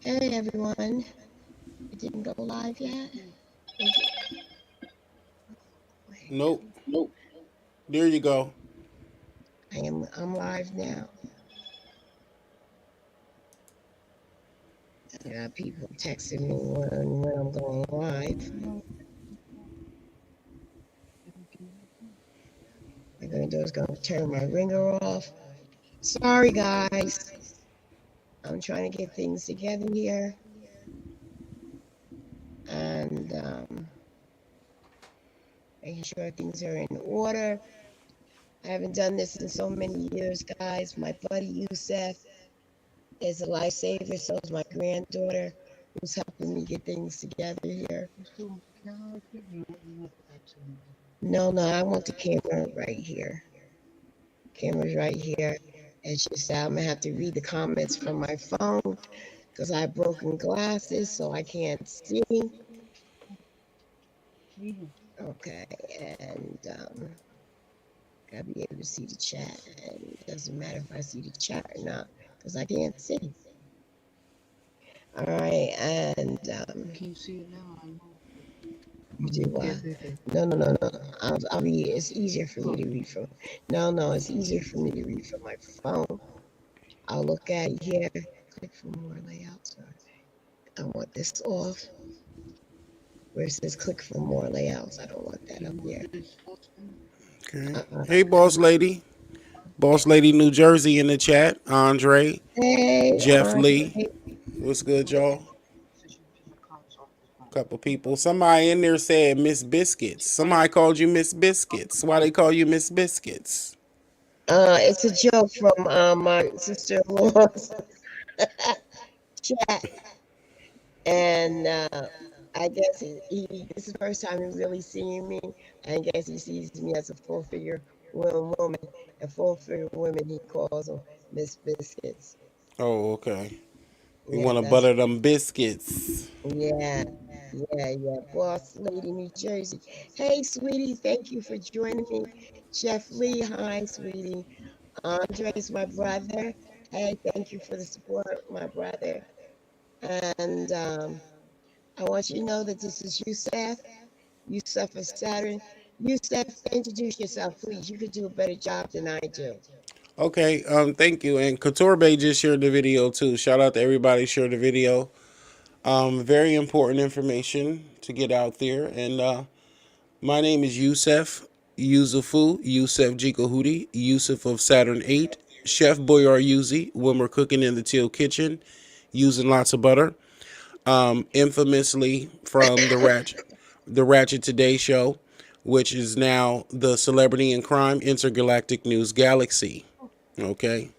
Hey everyone, it didn't go live yet. Nope. Nope. There you go. I'm live now. I got people texting me when I'm going live. What I'm gonna do is gonna turn my ringer off. Sorry guys, I'm trying to get things together here, and making sure things are in order. I haven't done this in so many years, guys. My buddy Youssef is a lifesaver, so is my granddaughter, who's helping me get things together here. No, I want the camera right here. Camera's right here. It's just that I'm gonna have to read the comments from my phone because I have broken glasses, so I can't see. Okay, and gotta be able to see the chat. And it doesn't matter if I see the chat or not because I can't see. All right, and Can you see it now? you do what? No. I'll read. It's easier for me to read from. No. It's easier for me to read from my phone. I'll look at it here. Click for more layouts. I want this off. Where it says click for more layouts. I don't want that up there. Okay. Hey, boss lady. Boss lady New Jersey in the chat. Andre. Hey, Jeff Lee. What's good, y'all? Couple people. Somebody in there said Miss Biscuits. Somebody called you Miss Biscuits. Why they call you Miss Biscuits? It's a joke from my sister-in-law's chat, and I guess this is the first time he's really seeing me. I guess he sees me as a full-figure woman, and full-figure women he calls them Miss Biscuits. Oh, okay. You Yeah, want to that's butter them biscuits. yeah, Boss Lady, New Jersey. Hey, sweetie, thank you for joining me. Jeff Lee, hi, sweetie. Andre is my brother. Hey, thank you for the support, my brother. And I want you to know that this is Youssef. Youssef of Saturn. Youssef, introduce yourself, please. You could do a better job than I do. Okay, thank you. And Couture just shared the video too. Shout out to everybody who shared the video. Very important information to get out there. And my name is Youssef Yusufu, Youssef Jikahudi, Yusuf of Saturn 8, Chef Boyar Yuzi, when we're cooking in the Teal Kitchen, using lots of butter. Infamously from the Ratchet Today show, which is now the Celebrity and Crime Intergalactic News Galaxy. Okay.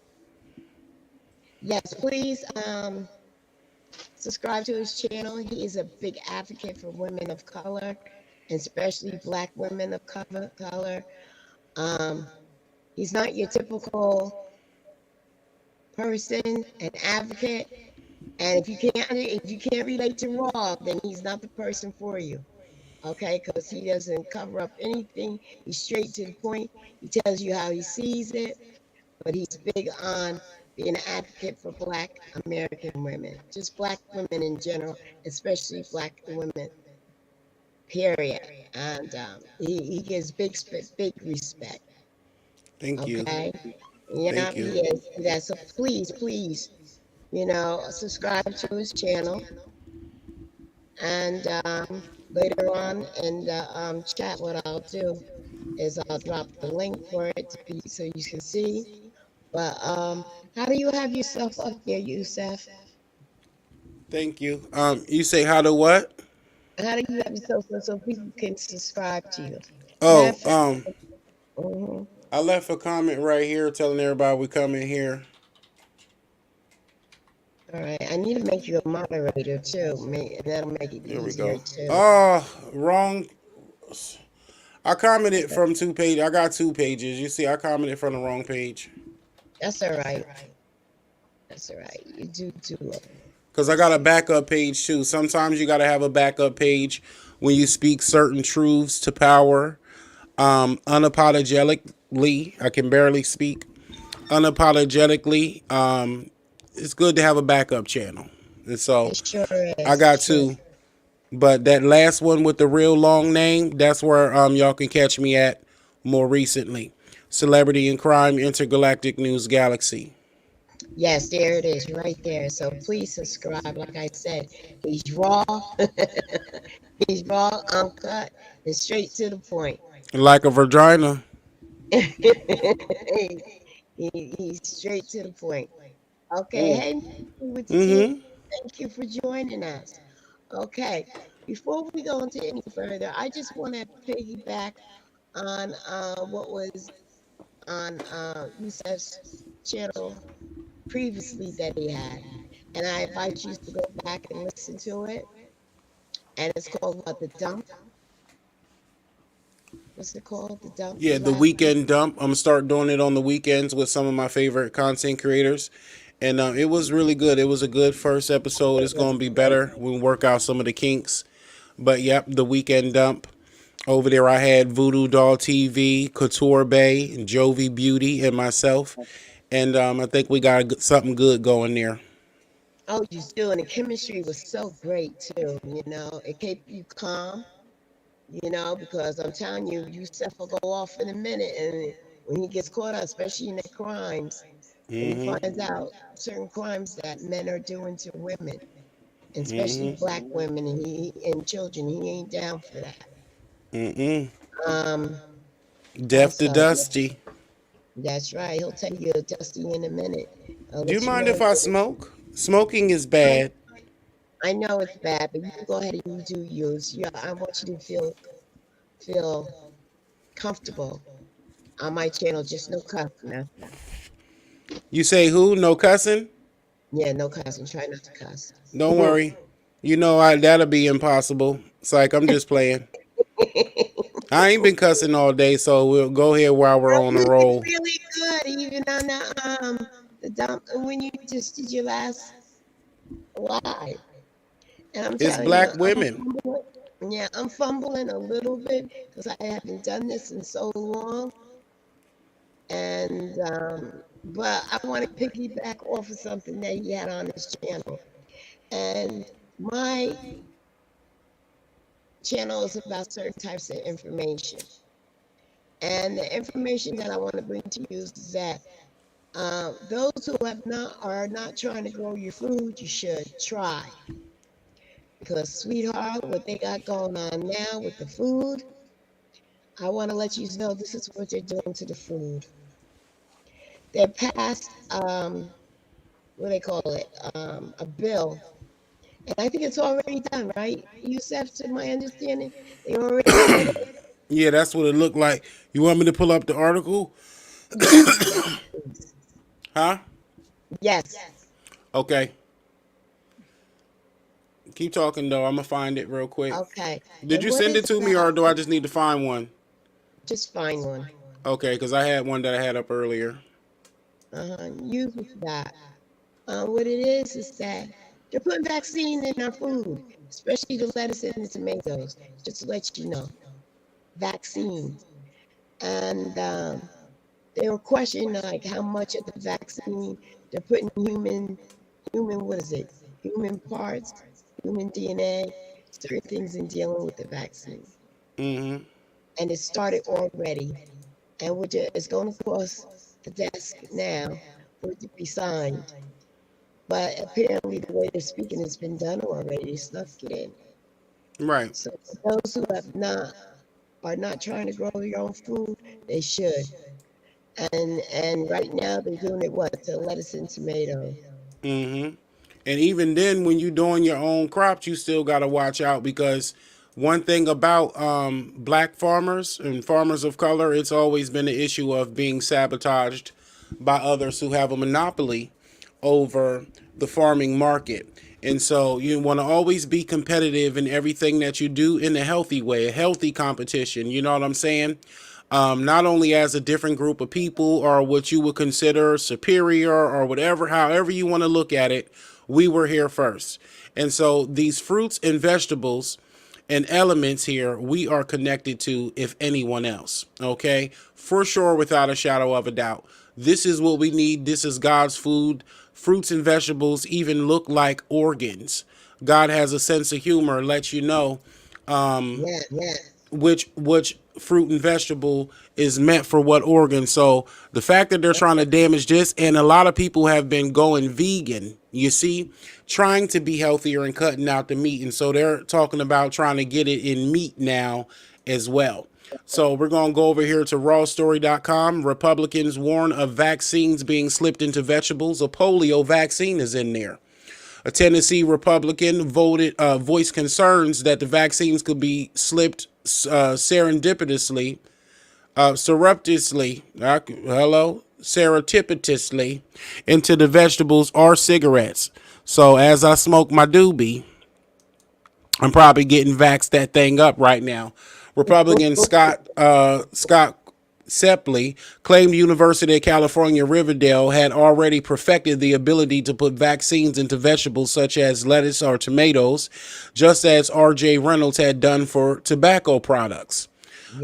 Yes, please subscribe to his channel. He is a big advocate for women of color, especially Black women of color. Um, he's not your typical person, an advocate. And if you can't relate to Raw, then he's not the person for you. Okay, because he doesn't cover up anything. He's straight to the point. He tells you how he sees it, but he's big on being an advocate for Black American women, just Black women in general, especially Black women. Period. And he gives big respect. Thank you. Okay. Yeah, Thank you. he is. Yeah, so please, subscribe to his channel. And later on in the chat, what I'll do is I'll drop the link for it so you can see. But how do you have yourself up there, Youssef? Thank you. You say how to what? How do you have yourself so people can subscribe to you? Matter Oh, of fact, mhm. I left a comment right here telling everybody we come in here. All right, I need to make you a moderator too. That'll make it There we easier go. too. Wrong. I commented from two pages. I got two pages. You see, I commented from the wrong page. That's all right. That's all right. You do too. Because I got a backup page too. Sometimes you got to have a backup page when you speak certain truths to power. Unapologetically, I can barely speak. Unapologetically, it's good to have a backup channel. And so It sure I is. It got sure. two. But that last one with the real long name, that's where y'all can catch me at more recently. Celebrity and Crime Intergalactic News Galaxy. Yes, there it is, right there. So please subscribe. Like I said, he's raw. He's raw, uncut, and straight to the point. Like a vagina. he, he's straight to the point. Okay, Mm. hey, with you. Mm-hmm. Thank you for joining us. Okay, before we go into any further, I just want to piggyback on what was on Yusef's channel previously that he had. And I invite you to go back and listen to it. And it's called what? The Dump? What's it called? The Dump, Yeah, the the last one? weekend dump. I'm gonna start doing it on the weekends with some of my favorite content creators, and it was really good. It was a good first episode. It It's was gonna be great. better when we work out some of the kinks. But yep, the weekend dump. Over there, I had Voodoo Doll TV, Couture Bay, Jovi Beauty, and myself, and I think we got something good going there. Oh, you do. And the chemistry was so great too. It kept you calm, because I'm telling you, Yusef will go off in a minute. And when he gets caught up, especially in the crimes, when he Mm-hmm. finds out certain crimes that men are doing to women, and especially Mm-hmm. black women and children, he ain't down for that. Mm-mm. Um, Deaf to also, Dusty. that's right. He'll tell you Dusty in a minute. I'll Do you let you mind know. if I smoke? Smoking is I, bad. I know it's bad, but you go ahead and you do yours. Yeah, I want you to feel comfortable on my channel. Just no cussing. That's all. You say who? No cussing? Yeah, no cussing. Try not to cuss. Don't Well, worry. You know that'll be impossible. It's like I'm just playing. I ain't been cussing all day, so we'll go here while we're on a you did roll. really good, even on the dump when you just did your last live. And I'm It's telling you, black women. yeah, I'm fumbling a little bit because I haven't done this in so long. And but I want to piggyback off of something that he had on his channel. And my channel is about certain types of information. And the information that I want to bring to you is that those who are not trying to grow your food, you should try. Because, sweetheart, what they got going on now with the food, I want to let you know this is what they're doing to the food. They passed, what do they call it, a bill. And I think it's already done, right? Yusef, to my understanding, they already did it. Yeah, that's what it looked like. You want me to pull up the article? Yes, yes, please. Huh? Yes. Okay. Keep talking though. I'm gonna find it real quick. Okay. Did And you what send it it's to me or about, do I just need to find one? just find one. Okay, because I had one that I had up earlier. Use with that. What it is that they're putting vaccine in our food, especially the lettuce and the tomatoes, just to let you know. Vaccines. And they were questioning like how much of the vaccine they're putting what is it? Human parts, human DNA, certain things in dealing with the vaccine. Mm-hmm. And it started already. And which is going to cost the desk now for it to be signed. But apparently, the way they're speaking has been done already. They snuck it in. Right. So those who are not trying to grow your own food, they should. And right now they're doing it what to lettuce and tomato. Mm-hmm. And even then, when you're doing your own crops, you still got to watch out because one thing about black farmers and farmers of color, it's always been an issue of being sabotaged by others who have a monopoly over the farming market. And so you want to always be competitive in everything that you do in a healthy way, a healthy competition. You know what I'm saying? Not only as a different group of people or what you would consider superior or whatever, however you want to look at it, we were here first. And so these fruits and vegetables and elements here we are connected to if anyone else. Okay, for sure, without a shadow of a doubt, this is what we need. This is God's food fruits and vegetables even look like organs. God has a sense of humor, lets you know Yes. which fruit and vegetable is meant for what organ. So the fact that they're trying to damage this, and a lot of people have been going vegan, you see, trying to be healthier and cutting out the meat. And so they're talking about trying to get it in meat now as well. So we're going to go over here to rawstory.com. Republicans warn of vaccines being slipped into vegetables. A polio vaccine is in there. A Tennessee Republican voiced concerns that the vaccines could be slipped serendipitously into the vegetables or cigarettes. So as I smoke my doobie, I'm probably getting vaxxed that thing up right now. Republican Scott Sepley claimed University of California, Riverdale had already perfected the ability to put vaccines into vegetables such as lettuce or tomatoes, just as R.J. Reynolds had done for tobacco products.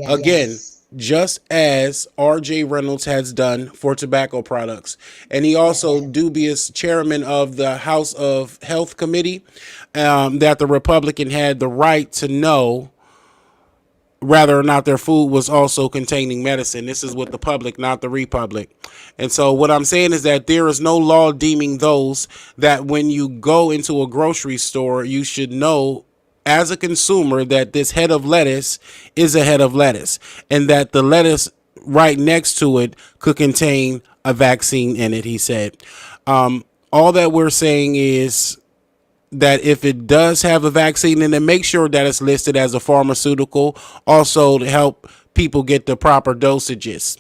Again, Yes. just as R.J. Reynolds has done for tobacco products. And he also Yes. dubious chairman of the House of Health Committee, that the Republican had the right to know whether or not their food was also containing medicine. This is with the public, not the Republic. And so what I'm saying is that there is no law deeming those that when you go into a grocery store, you should know as a consumer that this head of lettuce is a head of lettuce and that the lettuce right next to it could contain a vaccine in it, he said. All that we're saying is that if it does have a vaccine in it, make sure that it's listed as a pharmaceutical, also to help people get the proper dosages.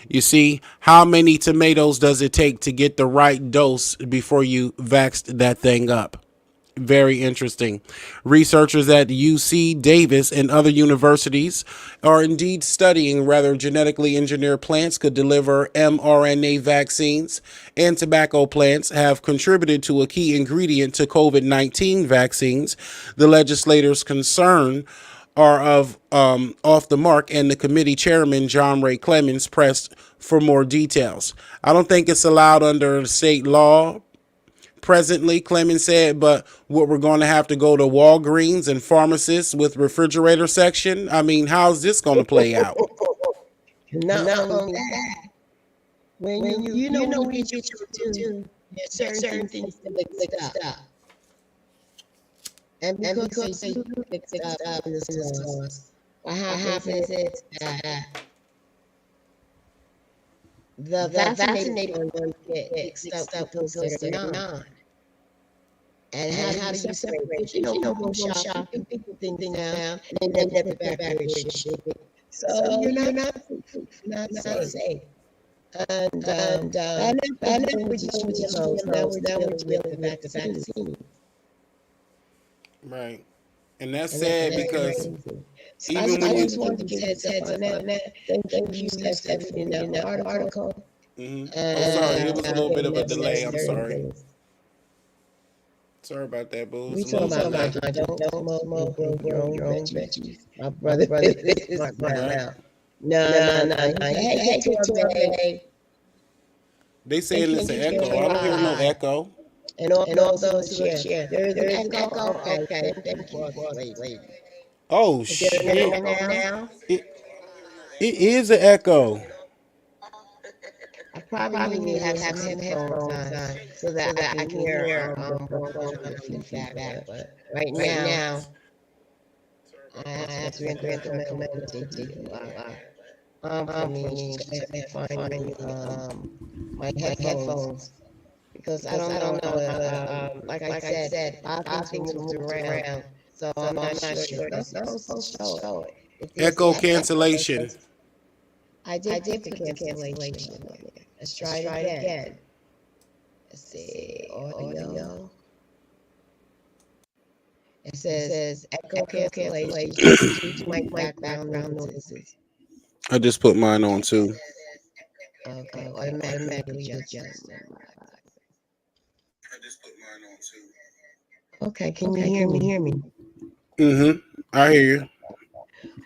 You see, how many tomatoes does it take to get the right dose before you vax that thing up? Very interesting. Researchers at UC Davis and other universities are indeed studying whether genetically engineered plants could deliver mRNA vaccines, and tobacco plants have contributed to a key ingredient to COVID-19 vaccines. The legislators' concern are of off the mark, and the committee chairman, John Ray Clemens, pressed for more details. I don't think it's allowed under state law presently, Clemens said, but what we're going to have to go to Walgreens and pharmacists with refrigerator section. I mean, how's this going to play out? Not only that, when you get your too, there's certain things to mix up. And because they do mix up in the sauce, what happens is that the vaccinated ones get mixed up with those that are not. And how do you separate? Because people go shopping, people think things down, and then they put back where it should be. So you're not safe. And I never would use GMOs. That would deal with the vaccine. Right. And that's And sad that's because crazy. So even I when just you, wanted to give heads up on that. Thank you, Steph, for reading that article. oh, sorry, it And was a little bit of a delay. I'm certain sorry. things. Sorry about that, boo. It We was a talking little about delay. don't smoke, grow your own veggies. My brother is smart now. No. Hey, Torbe. They saying it's an echo. I don't hear no echo. And all those who share. There is an echo. Okay. Thank you. Wait. Oh Is there an shit! echo now? It is an echo. I probably need to have some headphones on so that I can hear the feedback. But right now, I have to recommend what they do. For me, to find my headphones because I don't know. Like I said, a lot of things moved around, so I'm not sure. That's not supposed to show it. If there's Echo the echo, cancellation. I did put the cancellation on there. Let's try it again. Let's see, audio. It says echo cancellation due to my background noises. I just put mine on too. Okay, automatically adjust. Okay, can you hear me? I hear you.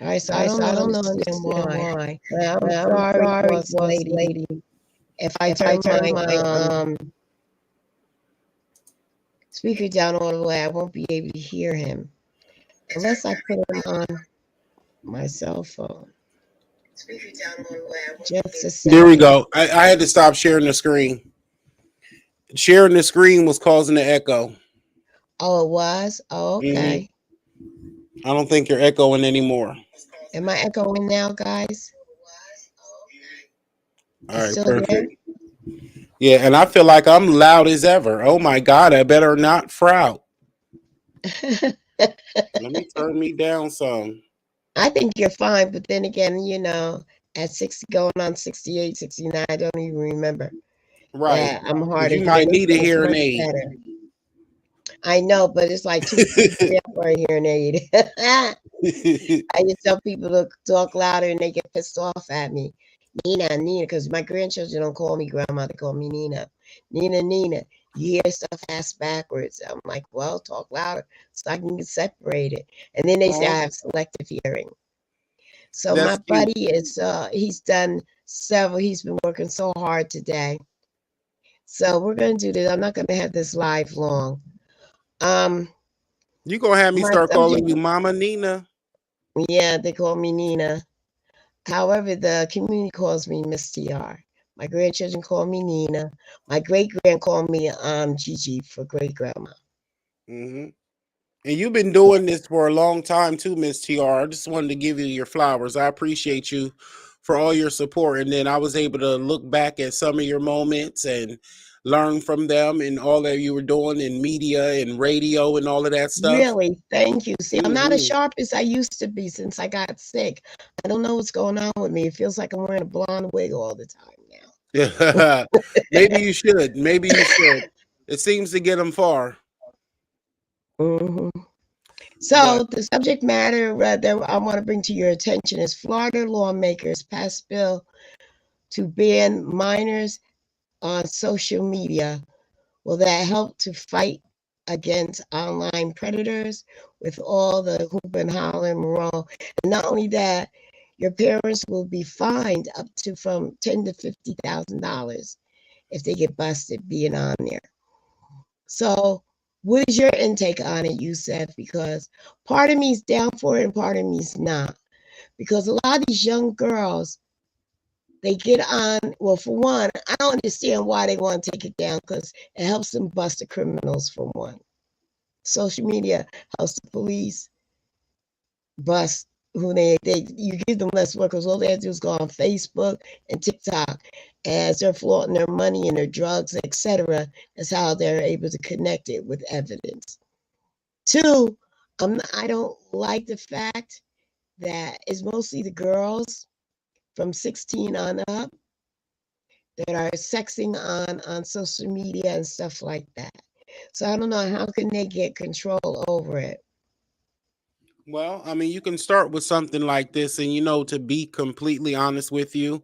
All right, so I don't understand why. I'm sorry, boss lady. If I turn my speaker down all the way. I won't be able to hear him unless I put him on my cell phone. Just a There we second. go. I had to stop sharing the screen. Sharing the screen was causing the echo. Oh, it was? Oh, Hmm. okay. I don't think you're echoing anymore. Am I echoing now, guys? All It's right, still there? perfect. Yeah, and I feel like I'm loud as ever. Oh my God, I better not frown. Let me turn me down some. I think you're fine, but then again, at 60, going on 68, 69, I don't even remember Right. that I'm hard Because of you hearing. might This need a one's hearing much aid. better. I know, but it's like 2, 3 grand for a hearing aid. I just tell people to talk louder and they get pissed off at me. Nina, Nina, because my grandchildren don't call me grandma, they call me Nina. Nina, Nina. You hear stuff ass backwards. I'm like, well, talk louder so I can get separated. And then they say Oh, I have selective hearing. So my that's cute. buddy he's done several, he's been working so hard today. So we're gonna do this. I'm not gonna have this live long. Um You gonna have me my start calling subject, you Mama Nina? yeah, they call me Nina. However, the community calls me Miss TR. My grandchildren call me Nina. My great grand call me Gigi for great grandma. Hmm. And you've been doing this for a long time too, Miss TR. I just wanted to give you your flowers. I appreciate you for all your support. And then I was able to look back at some of your moments and learn from them and all that you were doing in media and radio and all of that stuff. Really, thank you. See, I'm not as Hmm. sharp as I used to be since I got sick. I don't know what's going on with me. It feels like I'm wearing a blonde wig all the time Maybe you should. Maybe you should. It seems to get them far. now. But So, the subject matter that I want to bring to your attention is Florida lawmakers passed bill to ban minors on social media. Will that help to fight against online predators with all the hoop and holler and roll? And not only that, your parents will be fined up to from $10,000 to $50,000 if they get busted being on there. So, what is your intake on it, Yusef? Because part of me is down for it and part of me is not. Because a lot of these young girls, they get on, well, for one, I don't understand why they want to take it down because it helps them bust the criminals, for one. Social media helps the police bust who they you give them less work because all they have to do is go on Facebook and TikTok as they're flaunting their money and their drugs, etc. That's how they're able to connect it with evidence. Two, I don't like the fact that it's mostly the girls from 16 on up that are sexing on social media and stuff like that. So I don't know how can they get control over it. well, I mean, you can start with something like this, and to be completely honest with you,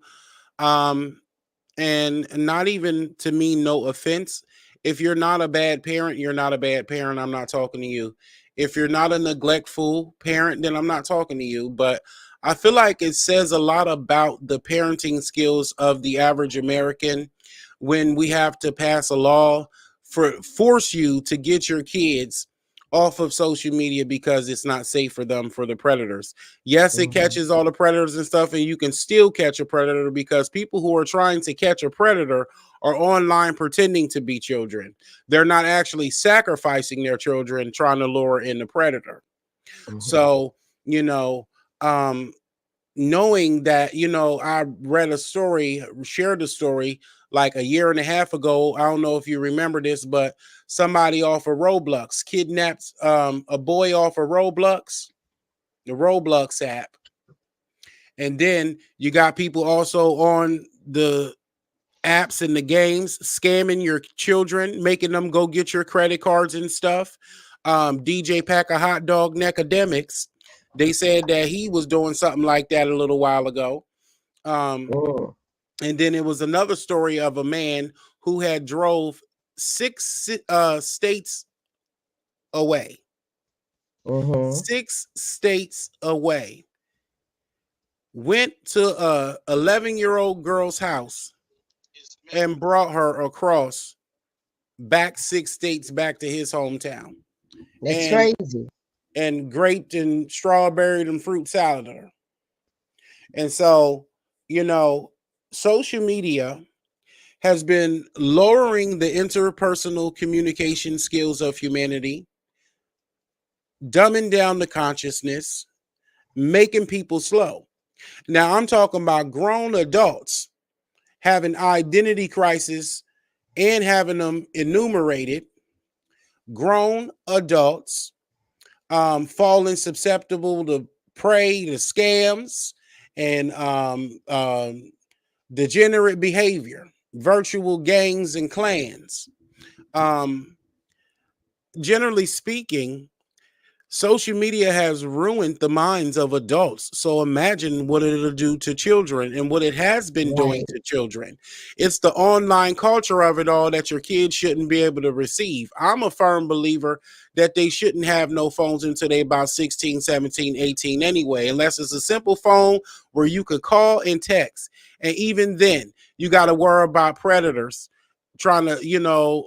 um, and not even to mean no offense. If you're not a bad parent, you're not a bad parent. I'm not talking to you. If you're not a neglectful parent, then I'm not talking to you. But I feel like it says a lot about the parenting skills of the average American when we have to pass a law for force you to get your kids off of social media because it's not safe for them for the predators. Yes, it Mhm. catches all the predators and stuff, and you can still catch a predator because people who are trying to catch a predator are online pretending to be children. They're not actually sacrificing their children trying to lure in the predator. Mhm. So, you know, um, knowing that, I read a story, shared a story like a year and a half ago. I don't know if you remember this, but somebody off of Roblox kidnapped a boy off of Roblox, the Roblox app. And then you got people also on the apps and the games scamming your children, making them go get your credit cards and stuff. DJ Pack a Hot Dog Necademics, they said that he was doing something like that a little while ago. Um, Mhm. and then it was another story of a man who had drove six states away, Mhm. 6 states away, went to a 11-year-old girl's house and brought her across back 6 states back to his hometown, That's and crazy. graped and strawberried and fruit salad her. And so, you know, social media has been lowering the interpersonal communication skills of humanity, dumbing down the consciousness, making people slow. Now, I'm talking about grown adults having identity crisis and having them enumerated, grown adults falling susceptible to prey to scams and degenerate behavior, virtual gangs and clans. Um, Generally speaking, social media has ruined the minds of adults. So imagine what it'll do to children and what it has been doing Right. to children. It's the online culture of it all that your kids shouldn't be able to receive. I'm a firm believer that they shouldn't have no phones until they about 16, 17, 18 anyway, unless it's a simple phone where you could call and text. And even then, you got to worry about predators trying to,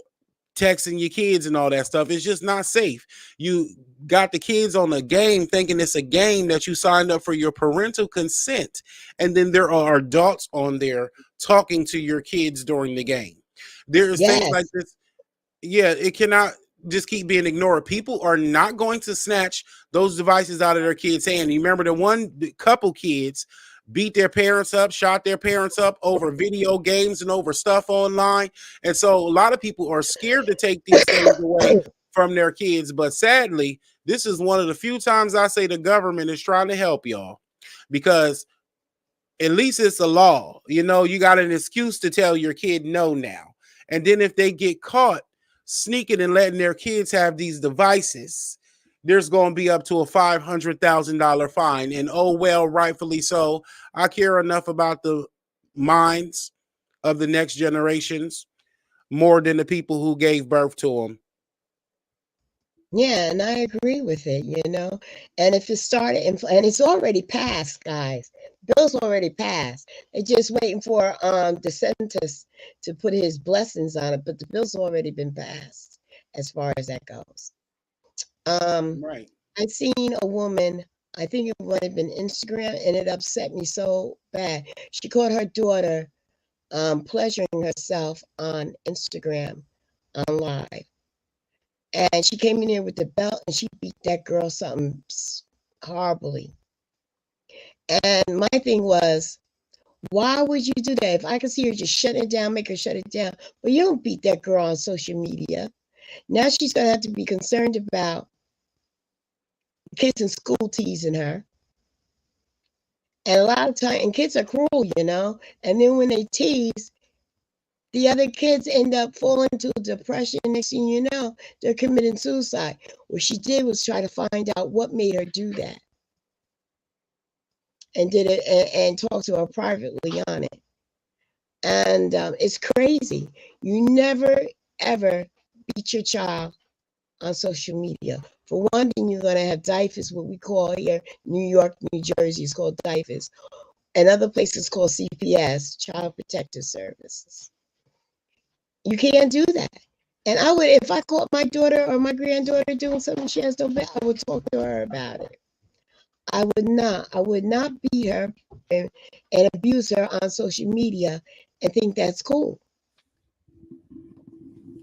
texting your kids and all that stuff. It's just not safe. You got the kids on a game thinking it's a game that you signed up for your parental consent. And then there are adults on there talking to your kids during the game. There's things like Yes. this. Yeah, it cannot just keep being ignored. People are not going to snatch those devices out of their kids' hand. You remember the one couple kids beat their parents up, shot their parents up over video games and over stuff online. And so a lot of people are scared to take these things away from their kids. But sadly, this is one of the few times I say the government is trying to help y'all, because at least it's a law. You got an excuse to tell your kid no now. And then if they get caught sneaking and letting their kids have these devices, there's going to be up to a $500,000 fine. And oh, well, rightfully so. I care enough about the minds of the next generations more than the people who gave birth to them. Yeah, and I agree with it. And if it started, and it's already passed, guys. Bill's already passed. They're just waiting for DeSantis to put his blessings on it, but the bill's already been passed as far as that goes. Um, Right. I seen a woman, I think it might have been Instagram, and it upset me so bad. She caught her daughter pleasuring herself on Instagram on live. And she came in there with the belt and she beat that girl something horribly. And my thing was, why would you do that? If I could see her just shut it down, make her shut it down. But you don't beat that girl on social media. Now she's going to have to be concerned about kids in school teasing her. And a lot of times, and kids are cruel. And then when they tease, the other kids end up falling into depression. Next thing you know, they're committing suicide. What she did was try to find out what made her do that, and did it and talk to her privately on it. And it's crazy. You never ever beat your child on social media. For one thing, you're gonna have DIFAS, what we call here, New York, New Jersey, it's called DIFAS, and other places called CPS, Child Protective Services. You can't do that. And I would, if I caught my daughter or my granddaughter doing something she has no bad, I would talk to her about it. I would not beat her and abuse her on social media and think that's cool.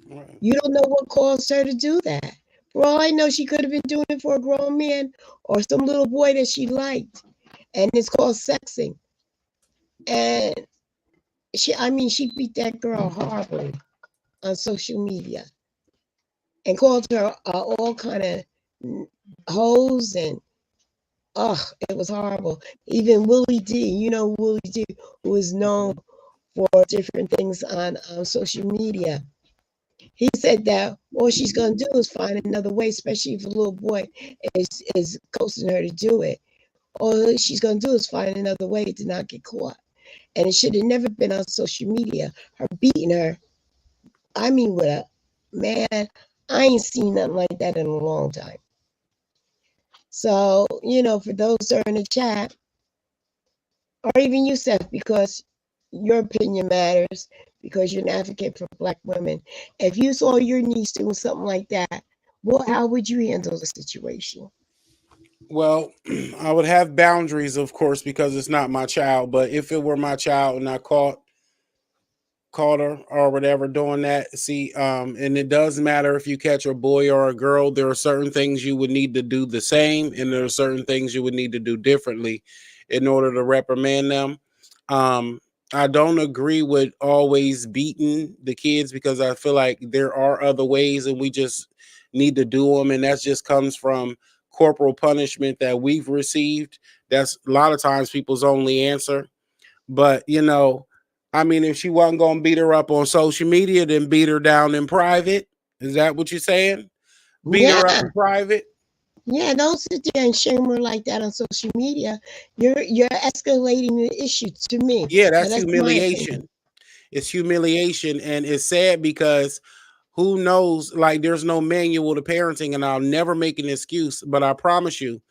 Right. You don't know what caused her to do that. For all I know, she could have been doing it for a grown man or some little boy that she liked. And it's called sexing. And she beat that girl horribly on social media and called her all kind of hoes, and it was horrible. Even Willie D, Willie D, who is known for different things on social media. He said that all she's gonna do is find another way, especially if a little boy is coaxing her to do it. All she's gonna do is find another way to not get caught. And it should have never been on social media. Her beating her. I mean, with a man, I ain't seen nothing like that in a long time. So, for those that are in the chat, or even you, Seth, because your opinion matters, because you're an advocate for Black women. If you saw your niece doing something like that, how would you handle the situation? Well, I would have boundaries, of course, because it's not my child. But if it were my child and I caught her or whatever doing that, see, and it does matter if you catch a boy or a girl. There are certain things you would need to do the same, and there are certain things you would need to do differently in order to reprimand them. Um, I don't agree with always beating the kids because I feel like there are other ways, and we just need to do them, and that just comes from corporal punishment that we've received. That's a lot of times people's only answer. But I mean, if she wasn't gonna beat her up on social media, then beat her down in private. Is that what you're saying? Beat her up Yeah, in private? yeah. Don't sit there and shame her like that on social media. You're escalating the issue to me. Yeah, Now that's that's my opinion. humiliation. It's humiliation, and it's sad because who knows? Like, there's no manual to parenting, and I'll never make an excuse, but I promise you,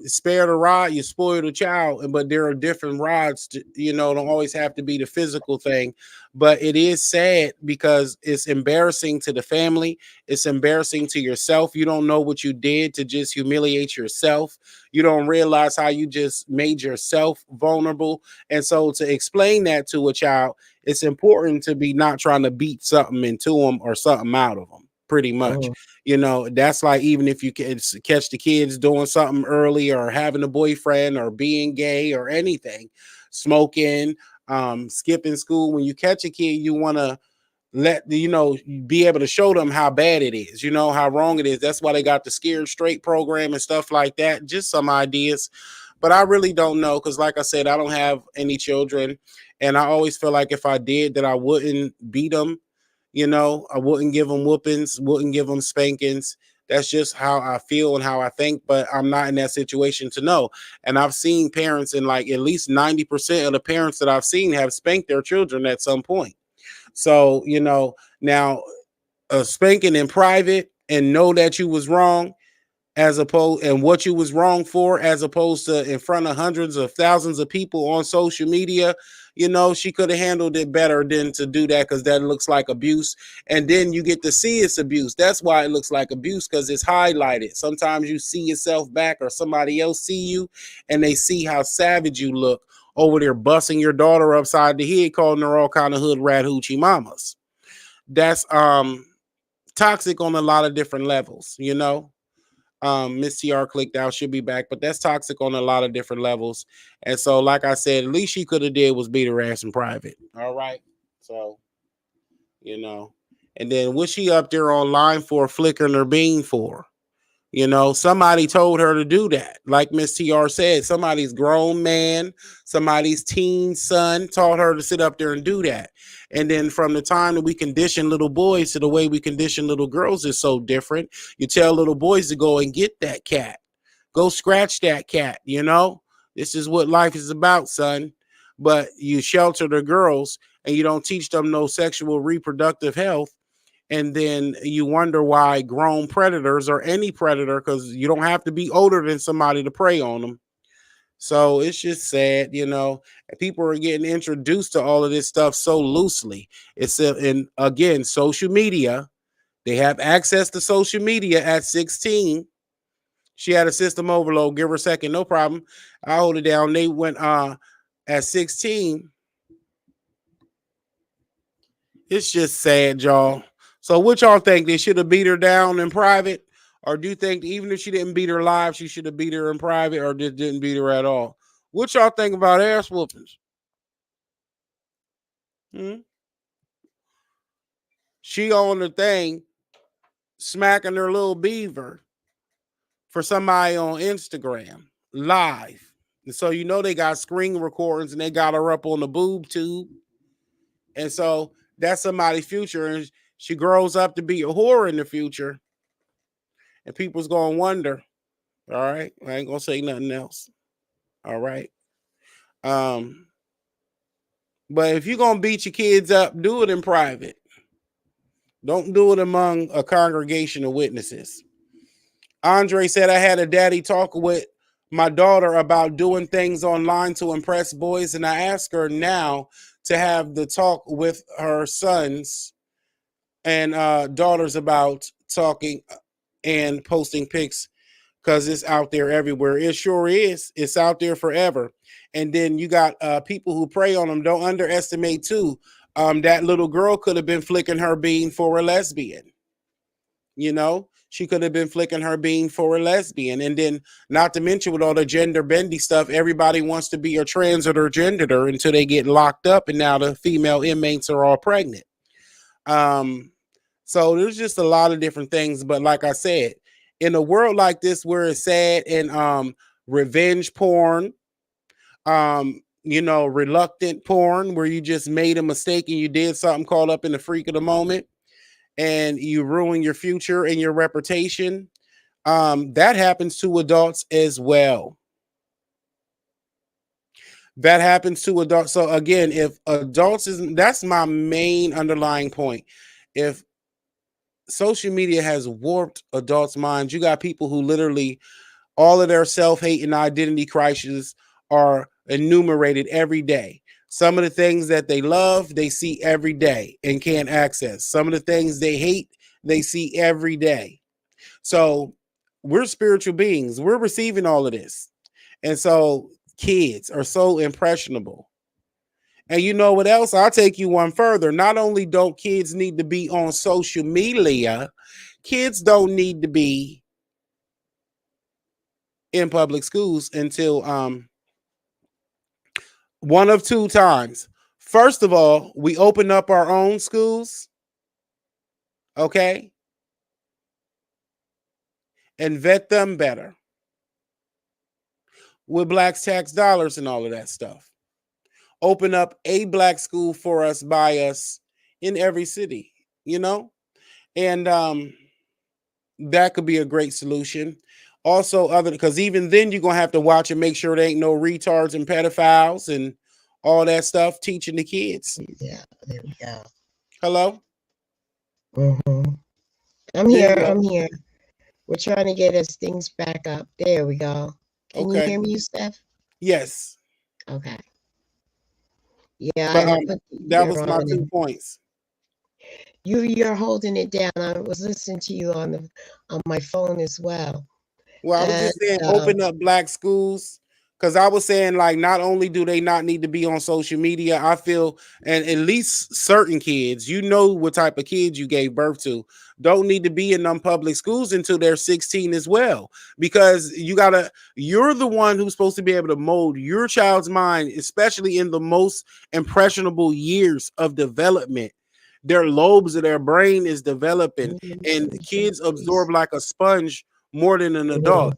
spare the rod, you spoil the child. But there are different rods, don't always have to be the physical thing. But it is sad because it's embarrassing to the family, it's embarrassing to yourself. You don't know what you did to just humiliate yourself. You don't realize how you just made yourself vulnerable. And so, to explain that to a child, it's important to be not trying to beat something into them or something out of them, pretty much. Mhm. That's like, even if you can catch the kids doing something early or having a boyfriend or being gay or anything, smoking, skipping school. When you catch a kid, you want to be able to show them how bad it is, how wrong it is. That's why they got the Scared Straight program and stuff like that. Just some ideas. But I really don't know because, like I said, I don't have any children. And I always feel like if I did, that I wouldn't beat them. I wouldn't give them whoopings, wouldn't give them spankings. That's just how I feel and how I think. But I'm not in that situation to know. And I've seen parents, and like at least 90% of the parents that I've seen have spanked their children at some point. So, now spanking in private and know that you was wrong, as opposed and what you was wrong for, as opposed to in front of hundreds of thousands of people on social media. She could have handled it better than to do that, because that looks like abuse. And then you get to see it's abuse. That's why it looks like abuse, because it's highlighted. Sometimes you see yourself back, or somebody else see you, and they see how savage you look over there busting your daughter upside the head, calling her all kind of hood rat hoochie mamas. That's toxic on a lot of different levels. Miss TR clicked out, she'll be back, but that's toxic on a lot of different levels. And so, like I said, at least she could have did was beat her ass in private. All right. So, you know, and then what's she up there online for, flickering her bean for? Somebody told her to do that. Like Miss TR said, somebody's grown man, somebody's teen son taught her to sit up there and do that. And then from the time that we condition little boys to the way we condition little girls is so different. You tell little boys to go and get that cat, go scratch that cat. This is what life is about, son. But you shelter the girls and you don't teach them no sexual reproductive health, and then you wonder why grown predators, or any predator, because you don't have to be older than somebody to prey on them. So it's just sad. People are getting introduced to all of this stuff so loosely. And again, social media, they have access to social media at 16. She had a system overload. Give her a second, no problem. I hold it down. They went at 16. It's just sad, y'all. So what y'all think? They should have beat her down in private? Or do you think even if she didn't beat her live, she should have beat her in private, or just didn't beat her at all? What y'all think about ass whoopings? Hmm? She on the thing smacking her little beaver for somebody on Instagram live. And so they got screen recordings and they got her up on the boob tube. And so that's somebody's future. And she grows up to be a whore in the future. And people's gonna wonder. All right. I ain't gonna say nothing else. All right. Um, but if you're gonna beat your kids up, do it in private. Don't do it among a congregation of witnesses. Andre said, I had a daddy talk with my daughter about doing things online to impress boys, and I ask her now to have the talk with her sons and daughters about talking and posting pics because it's out there everywhere. It sure is. It's out there forever. And then you got people who prey on them. Don't underestimate too. That little girl could have been flicking her bean for a lesbian. You know, she could have been flicking her bean for a lesbian. And then, not to mention, with all the gender bendy stuff, everybody wants to be a trans or gender until they get locked up, and now the female inmates are all pregnant. Um, so there's just a lot of different things. But like I said, in a world like this where it's sad and revenge porn, reluctant porn, where you just made a mistake and you did something caught up in the freak of the moment and you ruin your future and your reputation, that happens to adults as well. That happens to adults. So again, if adults that's my main underlying point. If social media has warped adults' minds, you got people who literally all of their self-hate and identity crises are enumerated every day. Some of the things that they love, they see every day and can't access. Some of the things they hate, they see every day. So we're spiritual beings. We're receiving all of this. And so kids are so impressionable. And you know what else? I'll take you one further. Not only don't kids need to be on social media, kids don't need to be in public schools until one of two times. First of all, we open up our own schools, okay, and vet them better with Black's tax dollars and all of that stuff. Open up a Black school for us, by us, in every city, and that could be a great solution. Also, because even then you're gonna have to watch and make sure there ain't no retards and pedophiles and all that stuff teaching the kids. Yeah, there we go. Hello? Mm-hmm. I'm here. We're trying to get us things back up. There we go. Can you hear me, Steph? Yes. Okay. Yeah, but, that was my 2 points. You're holding it down. I was listening to you on my phone as well. Well, I was just saying, open up Black schools. Because I was saying, like, not only do they not need to be on social media, I feel, and at least certain kids, what type of kids you gave birth to, don't need to be in them public schools until they're 16 as well. Because you're the one who's supposed to be able to mold your child's mind, especially in the most impressionable years of development. Their lobes of their brain is developing, and kids absorb like a sponge more than an adult.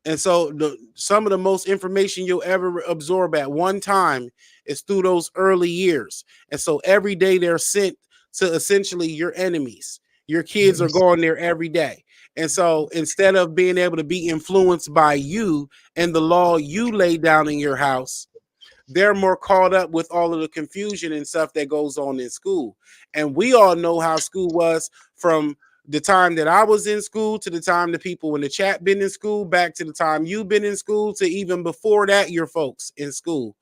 And so some of the most information you'll ever absorb at one time is through those early years. And so every day they're sent to essentially your enemies. Your kids are going there every day. And so instead of being able to be influenced by you and the law you lay down in your house, they're more caught up with all of the confusion and stuff that goes on in school. And we all know how school was from the time that I was in school to the time the people in the chat been in school, back to the time you've been in school, to even before that, your folks in school.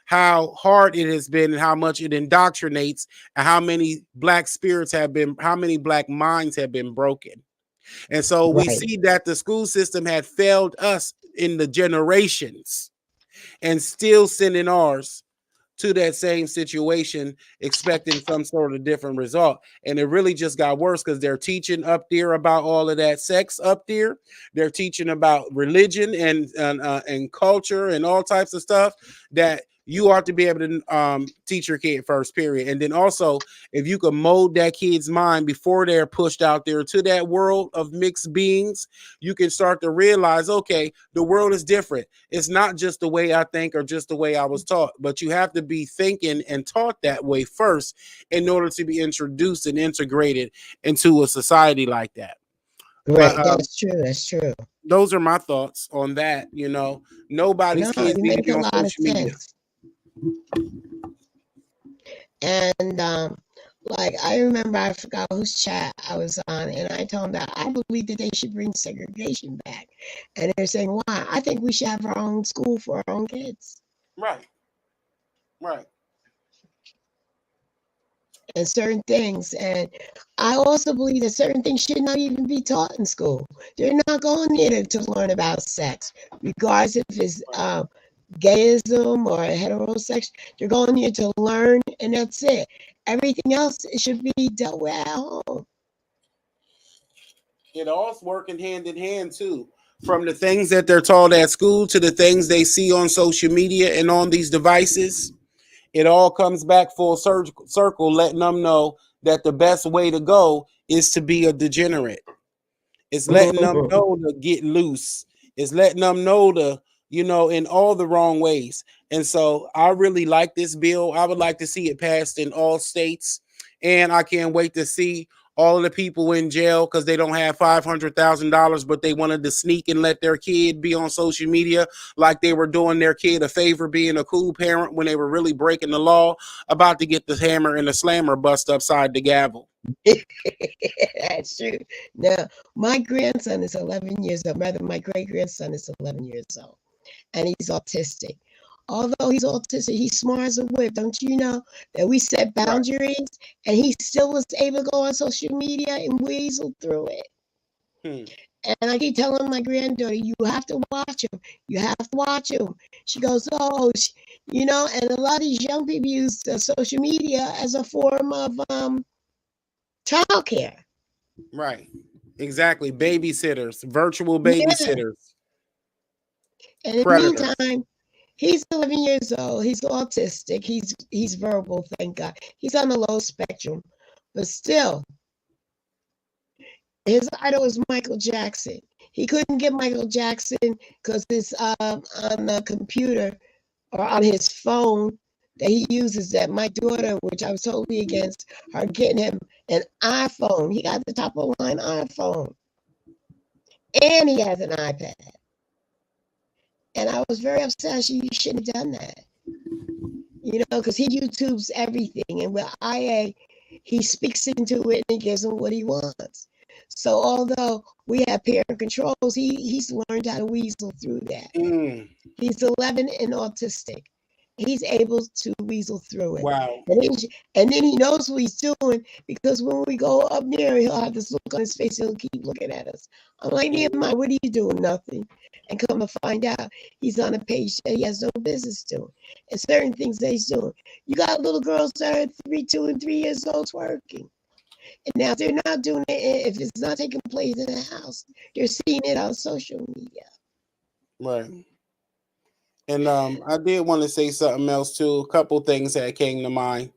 How hard it has been and how much it indoctrinates, and how many Black spirits how many Black minds have been broken. And so we see that the school system had failed us in the generations and still sending ours to that same situation, expecting some sort of different result. And it really just got worse because they're teaching up there about all of that sex up there. They're teaching about religion and culture and all types of stuff that you ought to be able to teach your kid first, period. And then also, if you could mold that kid's mind before they're pushed out there to that world of mixed beings, you can start to realize, okay, the world is different. It's not just the way I think or just the way I was taught, but you have to be thinking and taught that way first in order to be introduced and integrated into a society like that. Right, but, that's true. That's true. Those are my thoughts on that. Nobody's kids need to be on social media. And like, I remember, I forgot whose chat I was on, and I told them that I believe that they should bring segregation back. And they're saying, why? I think we should have our own school for our own kids. Right. and certain things. And I also believe that certain things should not even be taught in school. They're not going there to learn about sex, regardless if it's gayism or heterosexual. They're going here to learn, and that's it. Everything else should be dealt with at home. It all's working hand in hand too. From the things that they're taught at school to the things they see on social media and on these devices, it all comes back full circle, letting them know that the best way to go is to be a degenerate. It's letting them know to get loose. It's letting them know to, in all the wrong ways. And so I really like this bill. I would like to see it passed in all states. And I can't wait to see all of the people in jail because they don't have $500,000, but they wanted to sneak and let their kid be on social media like they were doing their kid a favor, being a cool parent when they were really breaking the law, about to get the hammer and the slammer bust upside the gavel. That's true. Now, my grandson is 11 years old. Rather, my great grandson is 11 years old, and he's autistic. Although he's autistic, he's smart as a whip. Don't you know that we set Right. boundaries, and he still was able to go on social media and weasel through it. Hmm. And I keep telling my granddaughter, you have to watch him. You have to watch him. She goes, oh, and a lot of these young people use social media as a form of childcare. Right. Exactly. Babysitters, virtual Yeah. babysitters, And in the predators. meantime, he's 11 years old. He's autistic. He's verbal, thank God. He's on the low spectrum, but still, his idol was Michael Jackson. He couldn't get Michael Jackson because it's on the computer or on his phone that he uses. That my daughter, which I was totally against her getting him an iPhone. He got the top of the line iPhone, and he has an iPad. And I was very upset. You shouldn't have done that. Because he YouTubes everything, and with IA, he speaks into it and he gives him what he wants. So although we have parent controls, he's learned how to weasel through that. Mm, He's 11 and autistic. He's able to weasel through it. wow. And then he knows what he's doing because when we go up near, he'll have this look on his face. He'll keep looking at us. I'm like, Mm, Nehemiah, what are you doing? Nothing. And come to find out, he's on a page that he has no business doing. And certain things that he's doing. You got little girls that are 2 and 3 years old twerking. And now if they're not doing it, if it's not taking place in the house, they're seeing it on social media. right. And I did want to say something else too. A couple things that came to mind.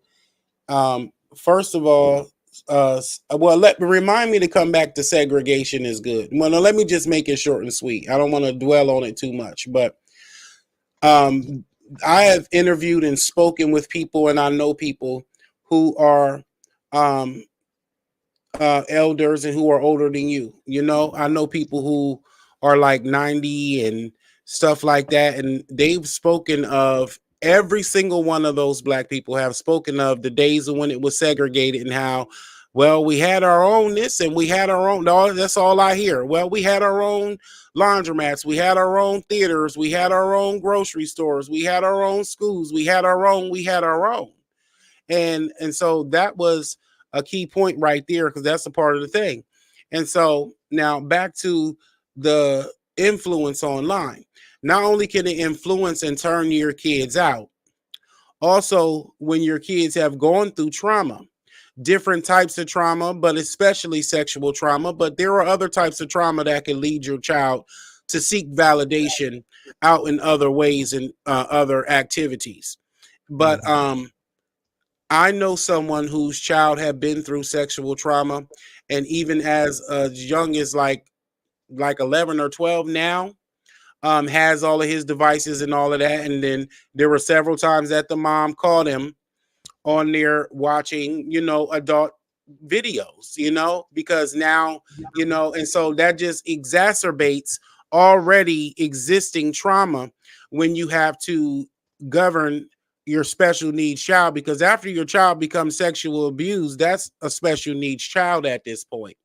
First of all, well, remind me to come back to segregation is good. Well, no, let me just make it short and sweet. I don't want to dwell on it too much, but um, I have interviewed and spoken with people, and I know people who are um, elders and who are older than you. I know people who are like 90 and stuff like that. And they've spoken of every single one of those black people have spoken of the days of when it was segregated and how, well, we had our own this and we had our own. No, that's all I hear. Well, we had our own laundromats. We had our own theaters. We had our own grocery stores. We had our own schools. We had our own. And so that was a key point right there because that's a part of the thing. And so now back to the influence online. Not only can it influence and turn your kids out, also when your kids have gone through trauma, different types of trauma, but especially sexual trauma, but there are other types of trauma that can lead your child to seek validation out in other ways and other activities. But I know someone whose child had been through sexual trauma, and even as young as like 11 or 12 now, has all of his devices and all of that. And then there were several times that the mom caught him on there watching, adult videos, because now, and so that just exacerbates already existing trauma when you have to govern your special needs child, because after your child becomes sexual abused, that's a special needs child at this point.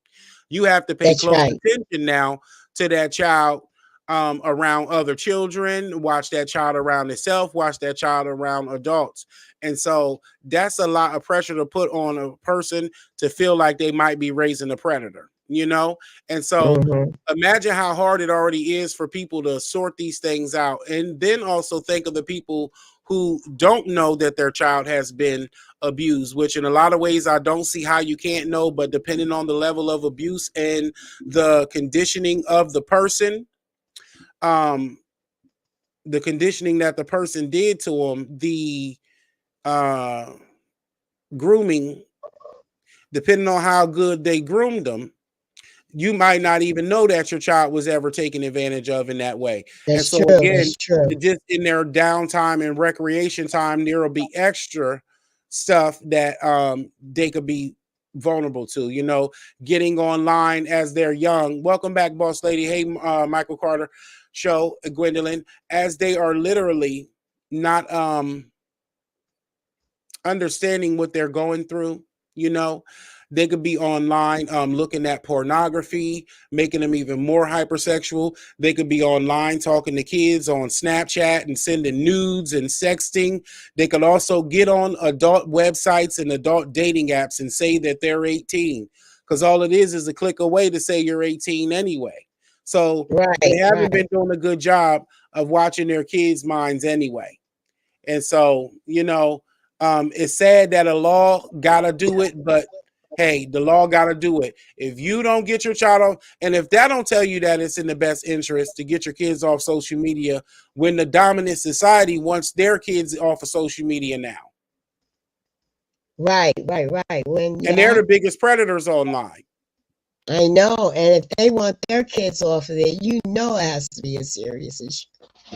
You have to pay That's close right. attention now to that child, around other children, watch that child around itself, watch that child around adults. And so that's a lot of pressure to put on a person to feel like they might be raising a predator, you know? And so Mm-hmm. imagine how hard it already is for people to sort these things out. And then also think of the people who don't know that their child has been abused, which in a lot of ways I don't see how you can't know, but depending on the level of abuse and the conditioning of um, the conditioning that the person did to them, the uh, grooming, depending on how good they groomed them, you might not even know that your child was ever taken advantage of in that way. And That's so true. again, That's true. just in their downtime and recreation time, there will be extra stuff that they could be vulnerable to, you know, getting online as they're young. Welcome back, boss lady. Hey, Michael Carter show, Gwendolyn, as they are literally not understanding what they're going through, you know. They could be online looking at pornography, making them even more hypersexual. They could be online talking to kids on Snapchat and sending nudes and sexting. They could also get on adult websites and adult dating apps and say that they're 18, because all it is a click away to say you're 18 anyway. So they Right, haven't right, been doing a good job of watching their kids' minds anyway. And so, you know, it's sad that a law gotta do it, but hey, the law gotta do it. If you don't get your child off, and if that don't tell you that it's in the best interest to get your kids off social media, when the dominant society wants their kids off of social media now, right. When and they're yeah, the biggest predators online. I know. And if they want their kids off of it, you know it has to be a serious issue.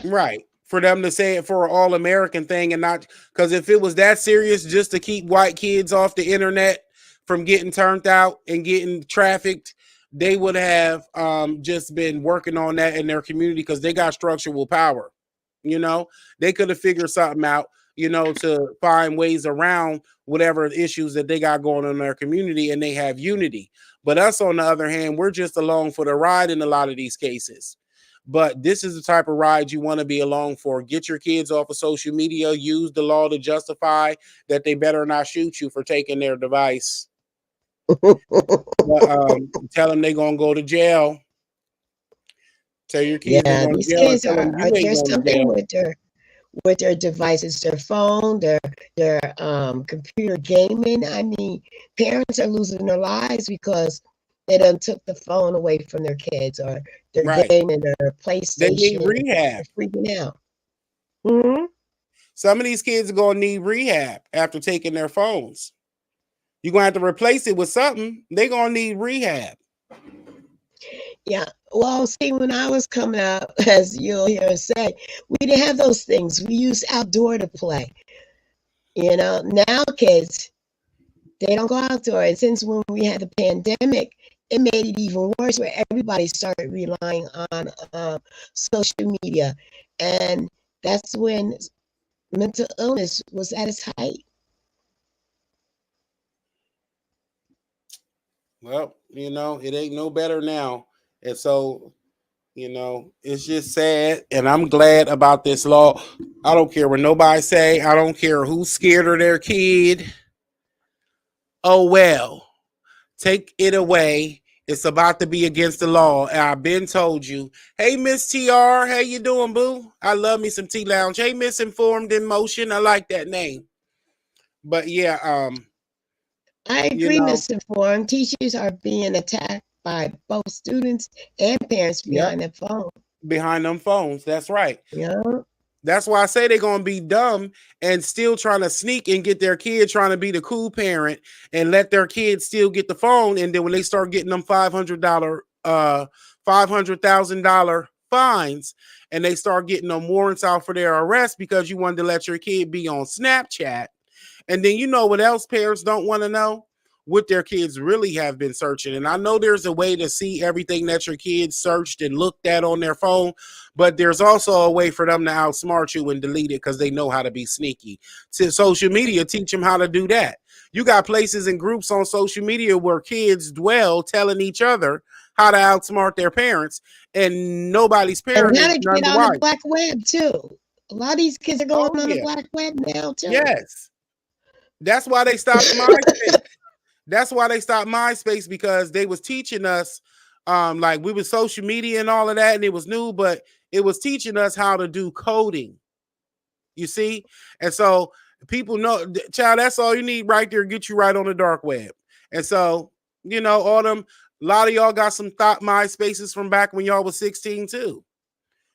Right. For them to say it for an all American thing and not, because if it was that serious just to keep white kids off the internet from getting turned out and getting trafficked, they would have just been working on that in their community because they got structural power. You know, they could have figured something out, you know, to find ways around whatever issues that they got going on in their community, and they have unity. But us, on the other hand, we're just along for the ride in a lot of these cases. But this is the type of ride you want to be along for. Get your kids off of social media. Use the law to justify that they better not shoot you for taking their device. But tell them they're going to go to jail. Tell your kids they're Yeah, going to these jail and kids tell them are you ain't there's going to something jail. with their devices, their phone, their computer gaming. I mean, parents are losing their lives because they done took the phone away from their kids or their Right. gaming or their They need PlayStation. rehab. They're freaking out. Hmm. Some of these kids are going to need rehab after taking their phones. You're going to have to replace it with something. They're going to need rehab. Yeah. Well, see, when I was coming up, as you'll hear us say, we didn't have those things. We used outdoor to play. You know, now kids, they don't go outdoor. And since when we had the pandemic, it made it even worse where everybody started relying on social media. And that's when mental illness was at its height. Well, you know, it ain't no better now. And so, you know, it's just sad. And I'm glad about this law. I don't care what nobody say. I don't care who's scared of their kid. Oh, well, take it away. It's about to be against the law. And I've been told you, hey, Miss TR, how you doing, boo? I love me some T Lounge. Hey, Misinformed in Motion. I like that name. But yeah, I you agree, know, Mr. Form. Teachers are being attacked by both students and parents yep, behind their phone. behind them phones. That's right. You know? That's why I say they're gonna be dumb and still trying to sneak and get their kid trying to be the cool parent and let their kid still get the phone. And then when they start getting them $500,000 fines, and they start getting them warrants out for their arrest because you wanted to let your kid be on Snapchat. And then you know what else parents don't want to know? What their kids really have been searching. And I know there's a way to see everything that your kids searched and looked at on their phone, but there's also a way for them to outsmart you and delete it because they know how to be sneaky. To social media, teach them how to do that. You got places and groups on social media where kids dwell telling each other how to outsmart their parents, and nobody's And parent how is to none get the on the wiser. black web too. A lot of these kids are going Oh on the yeah. black web now too. Yes. That's why they stopped MySpace. That's why they stopped MySpace, because they was teaching us, like we was social media and all of that, and it was new, but it was teaching us how to do coding. You see, and so people know, child. That's all you need right there. Get you right on the dark web. And so all them. A lot of y'all got some thought MySpaces from back when y'all was 16 too.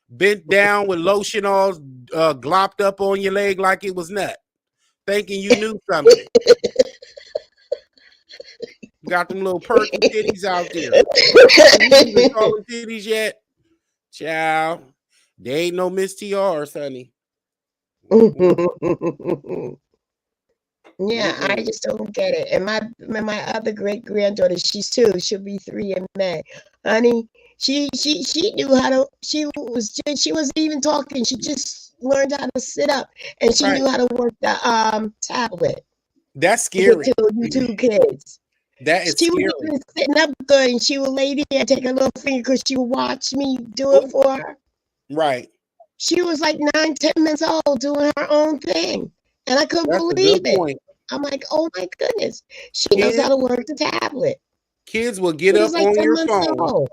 Bent down with lotion all glopped up on your leg like it was nut, thinking you knew something. Got them little perky titties out there. You even call them titties yet? Child, they ain't no Miss TRs, honey. Yeah, I Mm-mm. just don't get it. And my other great granddaughter, she's 2. She'll be 3 in May. Honey, she knew how to. She wasn't even talking. She just learned how to sit up, and she Right. knew how to work the tablet That's with scary. you 2 kids. That is She was scary. even sitting up good, and she would lay there, take her little finger, because she would watch me do it Oh, for her. right. She was like 9, 10 months old doing her own thing. And I couldn't That's a believe good it. point. I'm like, oh my goodness. She knows how Kids, to work the tablet. kids will She get was up like on 10 your months phone. old.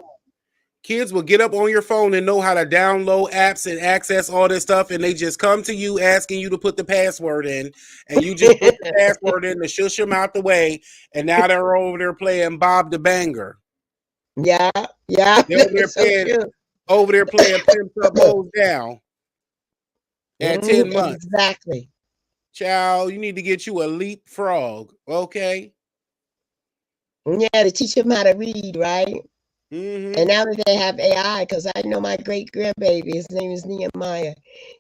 Kids will get up on your phone and know how to download apps and access all this stuff, and they just come to you asking you to put the password in, and you just put the password in to shush them out the way, and now they're over there playing Bob the Banger. Yeah, yeah, They're over there that's so playing true. Pimps Up Hoes Down at 10 months. Exactly. Child, you need to get you a leapfrog, okay? Yeah, to teach them how to read, right? And Mm-hmm. now that they have AI, because I know my great grandbaby, his name is Nehemiah.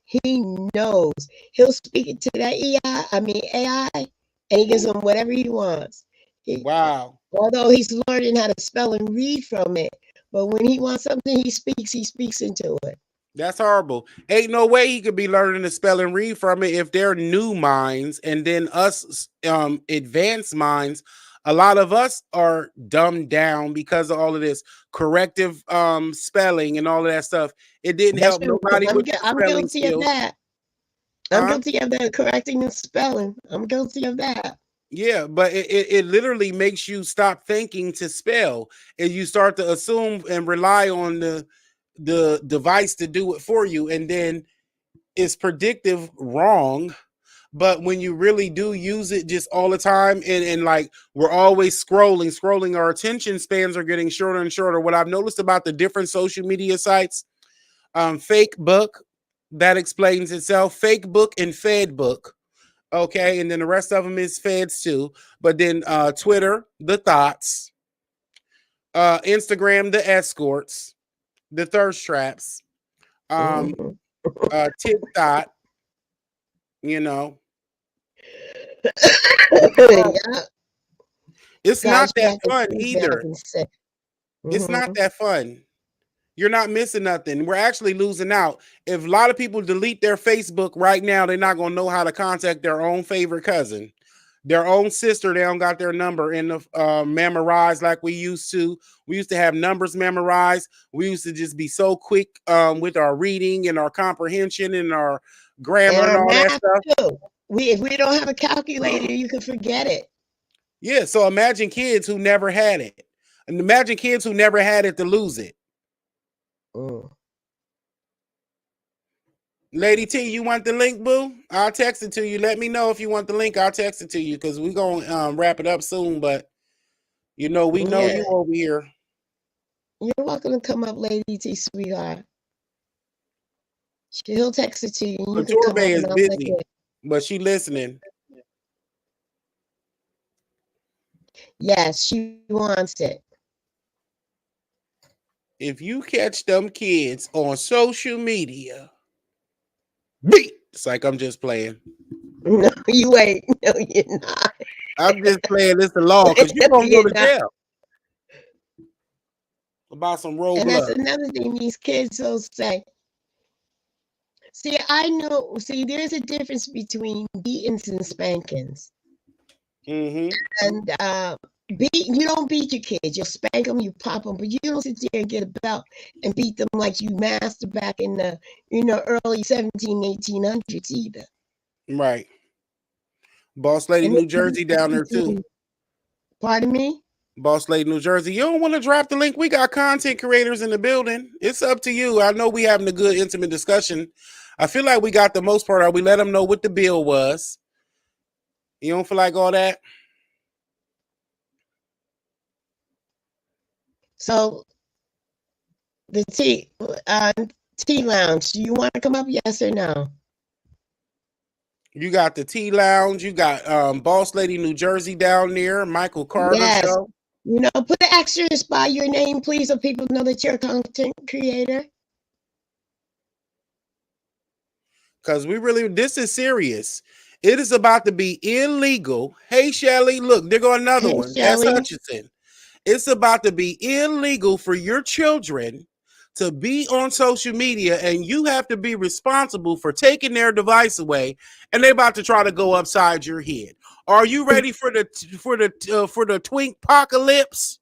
He knows. He'll speak it to that AI, and he gives him whatever he wants. He, Wow. although he's learning how to spell and read from it, but when he wants something, he speaks into it. That's horrible. Ain't no way he could be learning to spell and read from it if they're new minds, and then us advanced minds. A lot of us are dumbed down because of all of this corrective spelling and all of that stuff. It didn't That's help true, because nobody with their I'm spelling guilty of skills. that. I'm Huh? guilty of that, correcting and spelling. I'm guilty of that. Yeah, but it literally makes you stop thinking to spell, and you start to assume and rely on the device to do it for you, and then it's predictive wrong. But when you really do use it just all the time, and like we're always scrolling, our attention spans are getting shorter and shorter. What I've noticed about the different social media sites, fake book, that explains itself. Fake book and fed book. Okay, and then the rest of them is feds too. But then Twitter, the thoughts, Instagram, the escorts, the thirst traps, um, Mhm. TikTok, you know, it's horrible. Yeah. It's not Gosh, you that have to fun excuse me. I've either. been sick. It's not Mhm. that fun. You're not missing nothing. We're actually losing out. If a lot of people delete their Facebook right now, they're not gonna know how to contact their own favorite cousin, their own sister. They don't got their number in the memorized like we used to. We used to have numbers memorized. We used to just be so quick with our reading and our comprehension and our And grammar and our all that math stuff. too. If we don't have a calculator, you can forget it. Yeah. So imagine kids who never had it, and imagine kids who never had it to lose it. Mm. Lady T, you want the link, boo? I'll text it to you. Let me know if you want the link. I'll text it to you because we're going to wrap it up soon. But, we know Yeah, you over here. you're welcome to come up, Lady T, sweetheart. He'll text it to you, and you can Couture come Bay up, and is I'll send busy, you. but she listening. Yes, she wants it. If you catch them kids on social media, beat. It's like I'm just playing. No, you ain't. No, you're not. I'm just playing this the law because you're No, going to go you're to not. jail about some And that's Roblox. another thing these kids will say. See, I know. See, there's a difference between beatings and spankings. Mm-hmm. And you don't beat your kids. You'll spank them, you pop them, but you don't sit there and get a belt and beat them like you master back in the early 17, 1800s either. Right. Boss Lady And New Jersey down there too. pardon me? Boss Lady New Jersey. You don't want to drop the link. We got content creators in the building. It's up to you. I know we having a good intimate discussion. I feel like we got the most part out. We let them know what the bill was. You don't feel like all that? So the tea lounge, do you want to come up? Yes or no? You got the Tea Lounge. You got Boss Lady New Jersey down there. Michael Carter Yes. show. Put the extras by your name, please, so people know that you're a content creator. Because this is serious. It is about to be illegal. Hey, Shelly, look, there go another Hey, one. S. Shelly. Hutchinson. It's about to be illegal for your children to be on social media, and you have to be responsible for taking their device away, and they're about to try to go upside your head. Are you ready for the twink apocalypse?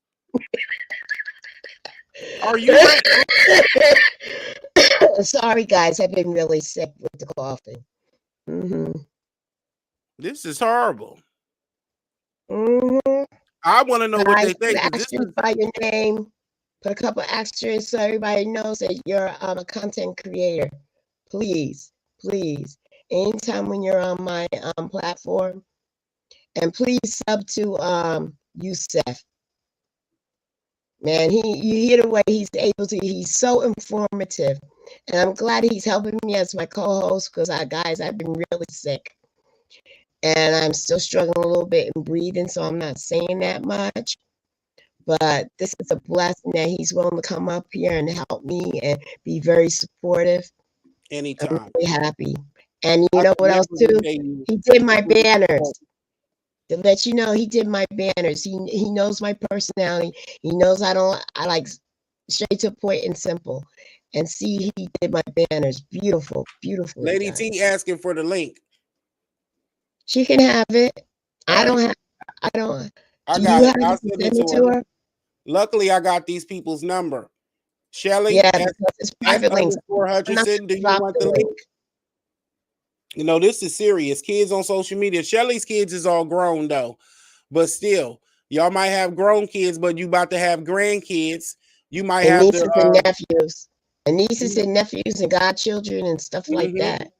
Are you ready? Sorry, guys. I've been really sick with the coughing. This is horrible. I I want to know what they think. Put extras by your name. Put a couple extras so everybody knows that you're a content creator. Please, please. Anytime when you're on my platform, and please sub to Youssef. Man, you hear the way he's able to. He's so informative, and I'm glad he's helping me as my co-host because I've been really sick, and I'm still struggling a little bit in breathing, so I'm not saying that much. But this is a blessing that he's willing to come up here and help me and be very supportive. Anytime. I'm really happy. And you know what else too? He did my banners. To let you know, he did my banners. He knows my personality. He knows I like straight to the point and simple. And see, he did my banners. Beautiful, beautiful. Lady T asking for the link. She can have it. I don't. I got it. I'll send it to her. Luckily, I got these people's number. Shelly, yeah, that's private links. Hutchinson, do you want the link? You know, this is serious. Kids on social media. Shelly's kids is all grown though, but still, y'all might have grown kids, but you about to have grandkids. You might have nieces and nephews, and nieces and nephews and godchildren and stuff like that.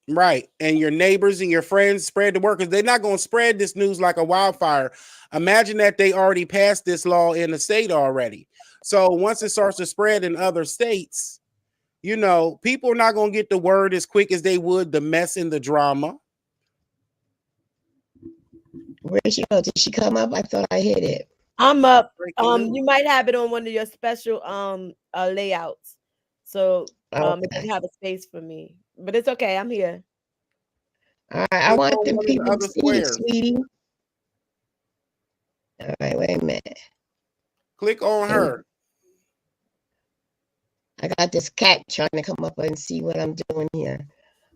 Right. And your neighbors and your friends spread the word because they're not going to spread this news like a wildfire. Imagine that they already passed this law in the state already. So once it starts to spread in other states, you know, people are not going to get the word as quick as they would the mess and the drama. Where did she go? Did she come up? I thought I hit it. I'm up. You might have it on one of your special layouts. So you can have a space for me. But it's okay. I'm here. All right. I want them people to see you, sweetie. All right. Wait a minute. Click on her. I got this cat trying to come up and see what I'm doing here.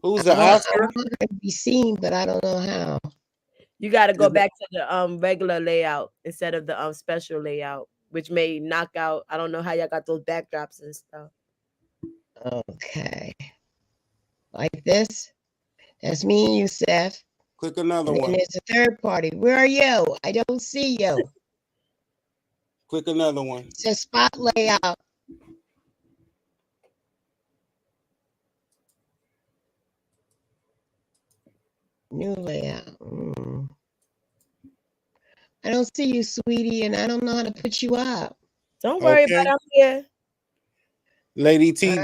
Who's the Oscar? I want her to be seen, but I don't know how. You got to go back to the regular layout instead of the special layout, which may knock out. I don't know how y'all got those backdrops and stuff. Okay. Like this. That's me and you, Seth. Click another one. And there's a third party. Where are you? I don't see you. Click another one. It says spot layout. New layout. I don't see you, sweetie, and I don't know how to put you up. Don't worry about it. I'm here. Lady T,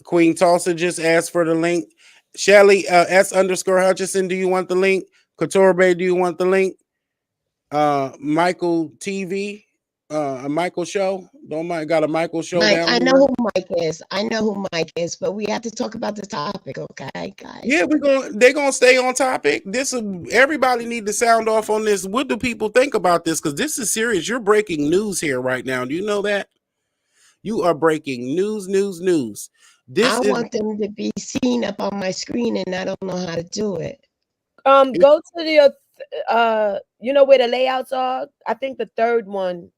Queen Tulsa just asked for the link. Shelly, S_Hutchinson, do you want the link? Couture Bay, do you want the link? Michael TV, a Michael show. Don't mind, got a Michael show down I know who Mike is. I know who Mike is, but we have to talk about the topic, okay, guys? Yeah, they're gonna stay on topic. Everybody need to sound off on this. What do people think about this? Because this is serious. You're breaking news here right now. Do you know that? You are breaking news. I want them to be seen up on my screen, and I don't know how to do it. Go to the you know where the layouts are? I think the third one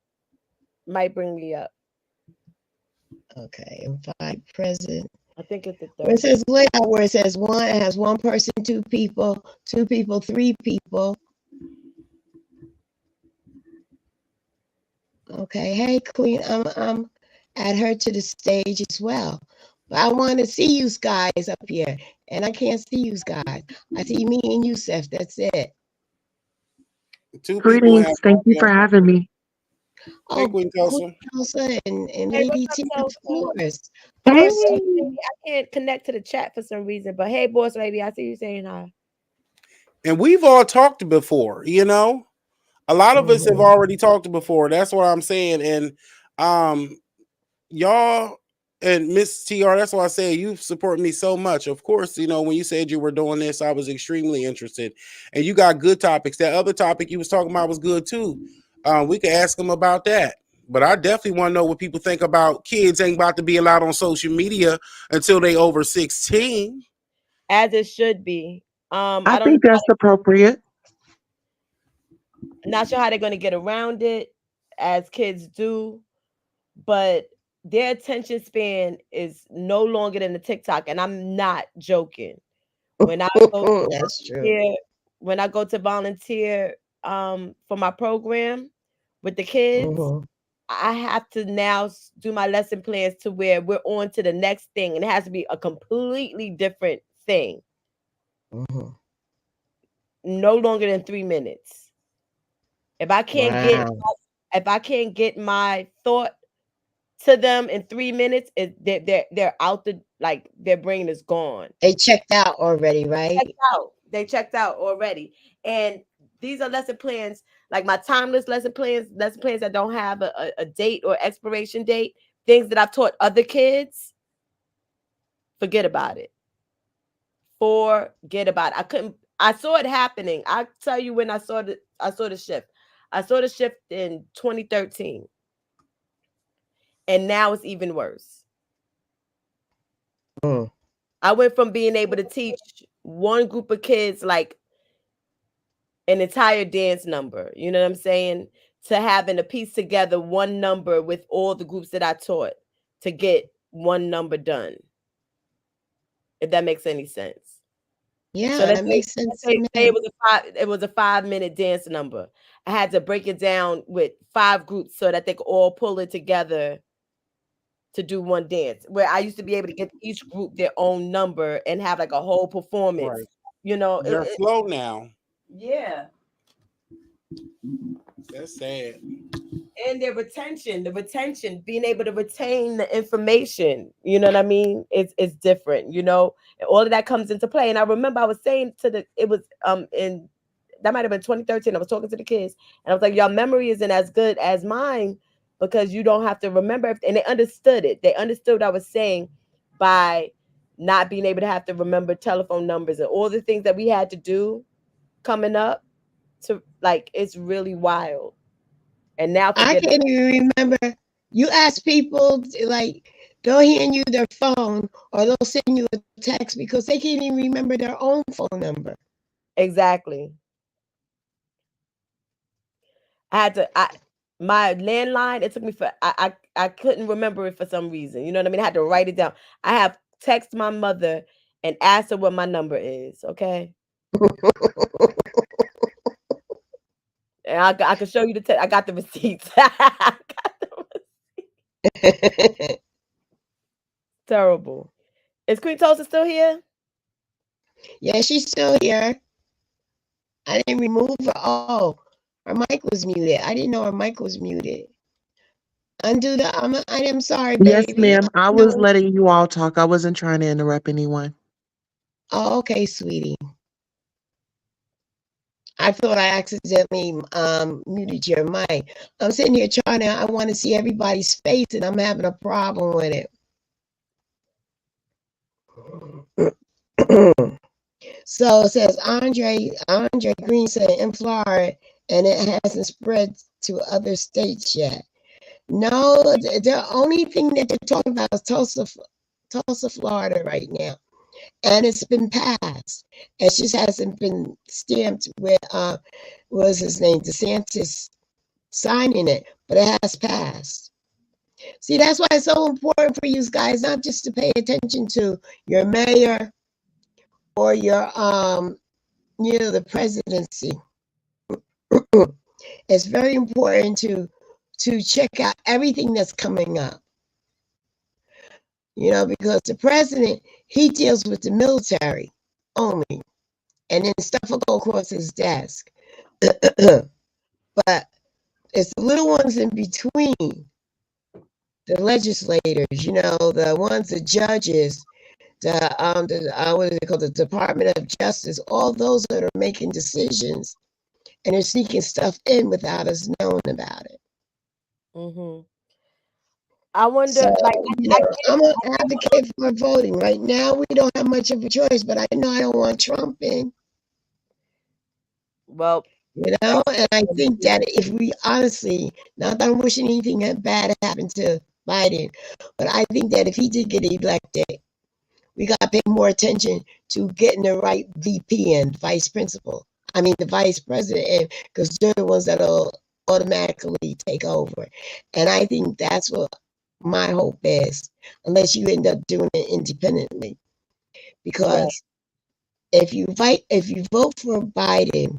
might bring me up. Okay, invite present. I think it's the Where it 30th. says layout, where it says one, it has one person, two people, three people. Okay, hey Queen, I'm add her to the stage as well. But I want to see you guys up here, and I can't see you guys. I see me and Yusef. That's it. Two people have Greetings. Thank you for having me. Hey, Oh, Queen Queen Tulsa. Tulsa and Hey, Lady what's T, up, of Tulsa? course. I Of was course. saying, I can't connect to the chat for some reason, but hey, boss lady, I see you saying hi. And we've all talked before, you know. A lot of us have already talked before. That's what I'm saying. And y'all and Miss TR, that's why I say you support me so much. Of course, you know, when you said you were doing this, I was extremely interested. And you got good topics. That other topic you was talking about was good too. We could ask them about that. But I definitely want to know what people think about kids ain't about to be allowed on social media until they over 16. As it should be. I I don't know. think that's appropriate. Not sure how they're going to get around it, as kids do, but their attention span is no longer than the TikTok, and I'm not joking. When I go to That's true. volunteer, when I go to volunteer for my program with the kids, I have to now do my lesson plans to where we're on to the next thing, and it has to be a completely different thing. No longer than 3 minutes. If I can't get my thought to them in 3 minutes, they're out the like their brain is gone. They checked out already, right? They checked out already. And these are lesson plans, like my timeless lesson plans that don't have a date or expiration date, things that I've taught other kids. Forget about it. Forget about it. I saw it happening. I tell you when I saw the shift. I saw the shift in 2013. And now it's even worse. I went from being able to teach one group of kids like an entire dance number, you know what I'm saying, to having to piece together one number with all the groups that I taught to get one number done. If that makes any sense. Yeah, so that makes sense. Say it was a 5-minute dance number. I had to break it down with 5 groups so that they could all pull it together to do one dance, where I used to be able to get each group their own number and have like a whole performance. Right. You know, They're slow now. Yeah. That's sad. And the retention, being able to retain the information, you know what I mean? It's different, you know, and all of that comes into play. And I remember I was saying in that might have been 2013. I was talking to the kids and I was like, y'all memory isn't as good as mine because you don't have to remember everything. And they understood it. They understood what I was saying by not being able to have to remember telephone numbers and all the things that we had to do coming up to like, it's really wild. And now I can't even remember. You ask people, like, they'll hand you their phone or they'll send you a text because they can't even remember their own phone number. Exactly. My landline, it took me I couldn't remember it for some reason. You know what I mean? I had to write it down. I have text my mother and asked her what my number is, okay? And I can show you the text. I got the receipts. Terrible. Is Queen Tulsa still here? Yeah, she's still here. I didn't remove her. Oh, her mic was muted. I didn't know her mic was muted. Undo the. I'm sorry, baby. Yes, ma'am. I was letting you all talk. I wasn't trying to interrupt anyone. Oh, okay, sweetie. I thought I accidentally muted your mic. I'm sitting here I want to see everybody's face, and I'm having a problem with it. So it says Andre Green said in Florida, and it hasn't spread to other states yet. No, the only thing that they're talking about is Tulsa, Florida right now. And it's been passed. It just hasn't been stamped with what was his name? DeSantis signing it, but it has passed. See, that's why it's so important for you guys not just to pay attention to your mayor or your the presidency. It's very important to check out everything that's coming up. Because the president, he deals with the military only, and then stuff will go across his desk. But it's the little ones in between, the legislators, the ones, the judges, what is it called, the Department of Justice, all those that are making decisions, and they're sneaking stuff in without us knowing about it. Mm-hmm. I wonder, So, like, I get I'm it. an advocate for voting. Right now, we don't have much of a choice, but I know I don't want Trump in. Well, And I think that if we honestly, not that I'm wishing anything bad happened to Biden, but I think that if he did get elected, we got to pay more attention to getting the right VP and vice principal. I mean, the vice president, because they're the ones that'll automatically take over. And I think that's what my hope is, unless you end up doing it independently. right. Because if you vote for Biden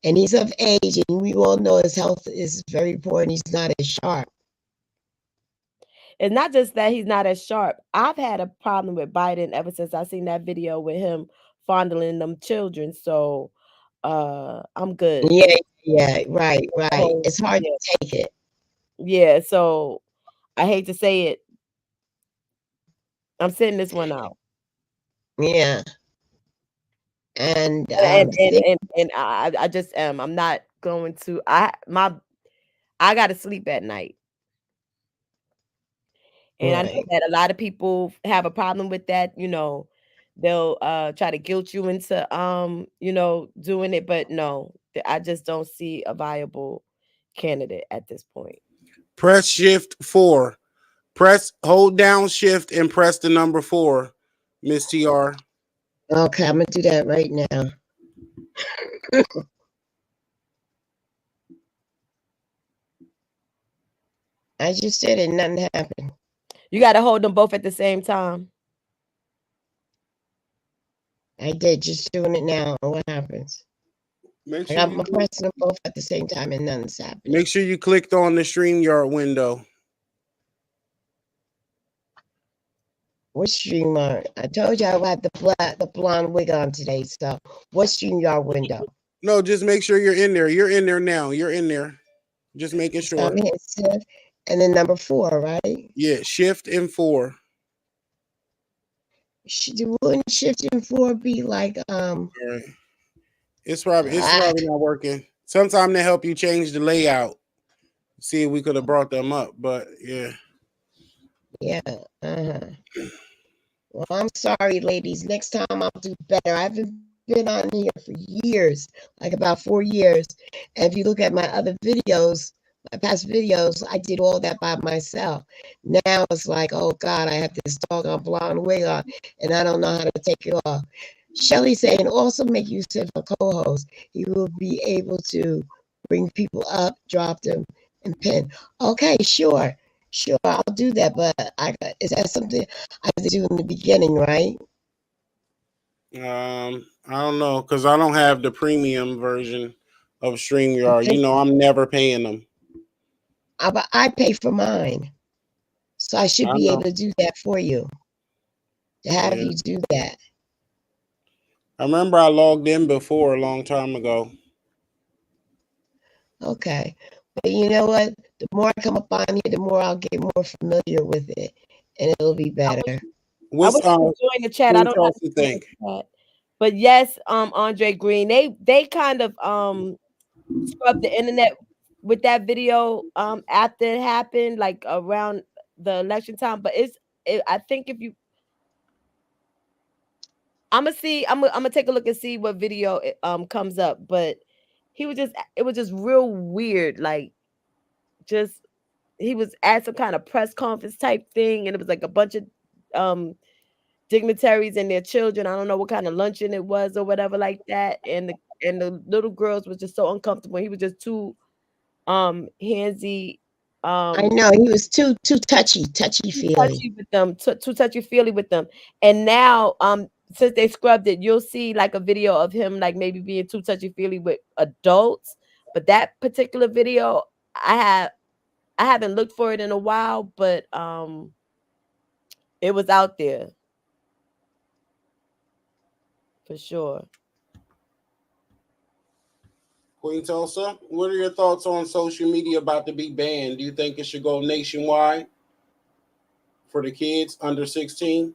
and he's of age, and we all know his health is very important, he's not as sharp. It's not just that he's not as sharp. I've had a problem with Biden ever since I seen that video with him fondling them children. So I'm good. Yeah, yeah, right, right. So It's hard yeah, to take it. yeah. So I hate to say it. I'm sitting this one out. Yeah. And And the and thing, and, and I just am. I'm not going to I gotta sleep at night. And I know right. that a lot of people have a problem with that, they'll try to guilt you into doing it, but no, I just don't see a viable candidate at this point. Press shift 4. Hold down shift and press the number 4, Miss TR. Okay, I'm gonna do that right now. I just did it, nothing happened. You got to hold them both at the same time. I did, just doing it now. And what happens? Make I sure got you my pressing them both at the same time and nothing's happening. make sure you clicked on the StreamYard window. What StreamYard? I told you I had the blonde wig on today. So what StreamYard window? No, just make sure you're in there. You're in there now. You're in there. Just making So I'm sure. hitting shift and then number 4, right? Yeah, shift and 4. Wouldn't shifting 4 be like All right. It's probably ah, not working. Sometime to help you change the layout. See if we could have brought them up, but yeah. yeah. Well, I'm sorry, ladies. Next time I'll do better. I haven't been on here for years, like about 4 years. And if you look at my other videos, my past videos, I did all that by myself. Now it's like, oh God, I have this doggone blonde wig on, and I don't know how to take it off. Shelly saying also make use of a co-host. He will be able to bring people up, drop them, and pin. Okay, sure. Sure, I'll do that, but is that something I have to do in the beginning, right? I don't know because I don't have the premium version of You StreamYard. pay, I'm never paying them. but I pay for mine, so I should I be able know. to do that for you, to have Yeah. you do that. I remember I logged in before a long time ago. Okay. But you know what? The more I come up on here, the more I'll get more familiar with it, and it'll be I wish better. I What's wish you could join the chat. I Queen don't know how Chelsea to join think? the chat. But yes, Andre Green, they kind of scrubbed the internet with that video after it happened, like around the election time. But I think if you I'm gonna take a look and see what video comes up. But it was just real weird, like just he was at some kind of press conference type thing, and it was like a bunch of um dignitaries and their children. I don't know what kind of luncheon it was or whatever like that. And the little girls was just so uncomfortable. He was just too handsy I know he was too touchy too feely. touchy with them, too touchy feely with them. And now, since they scrubbed it, you'll see like a video of him like maybe being too touchy feely with adults. But that particular video, I have I haven't looked for it in a while, but it was out there for sure. Queen Tulsa, what are your thoughts on social media about to be banned? Do you think it should go nationwide for the kids under 16?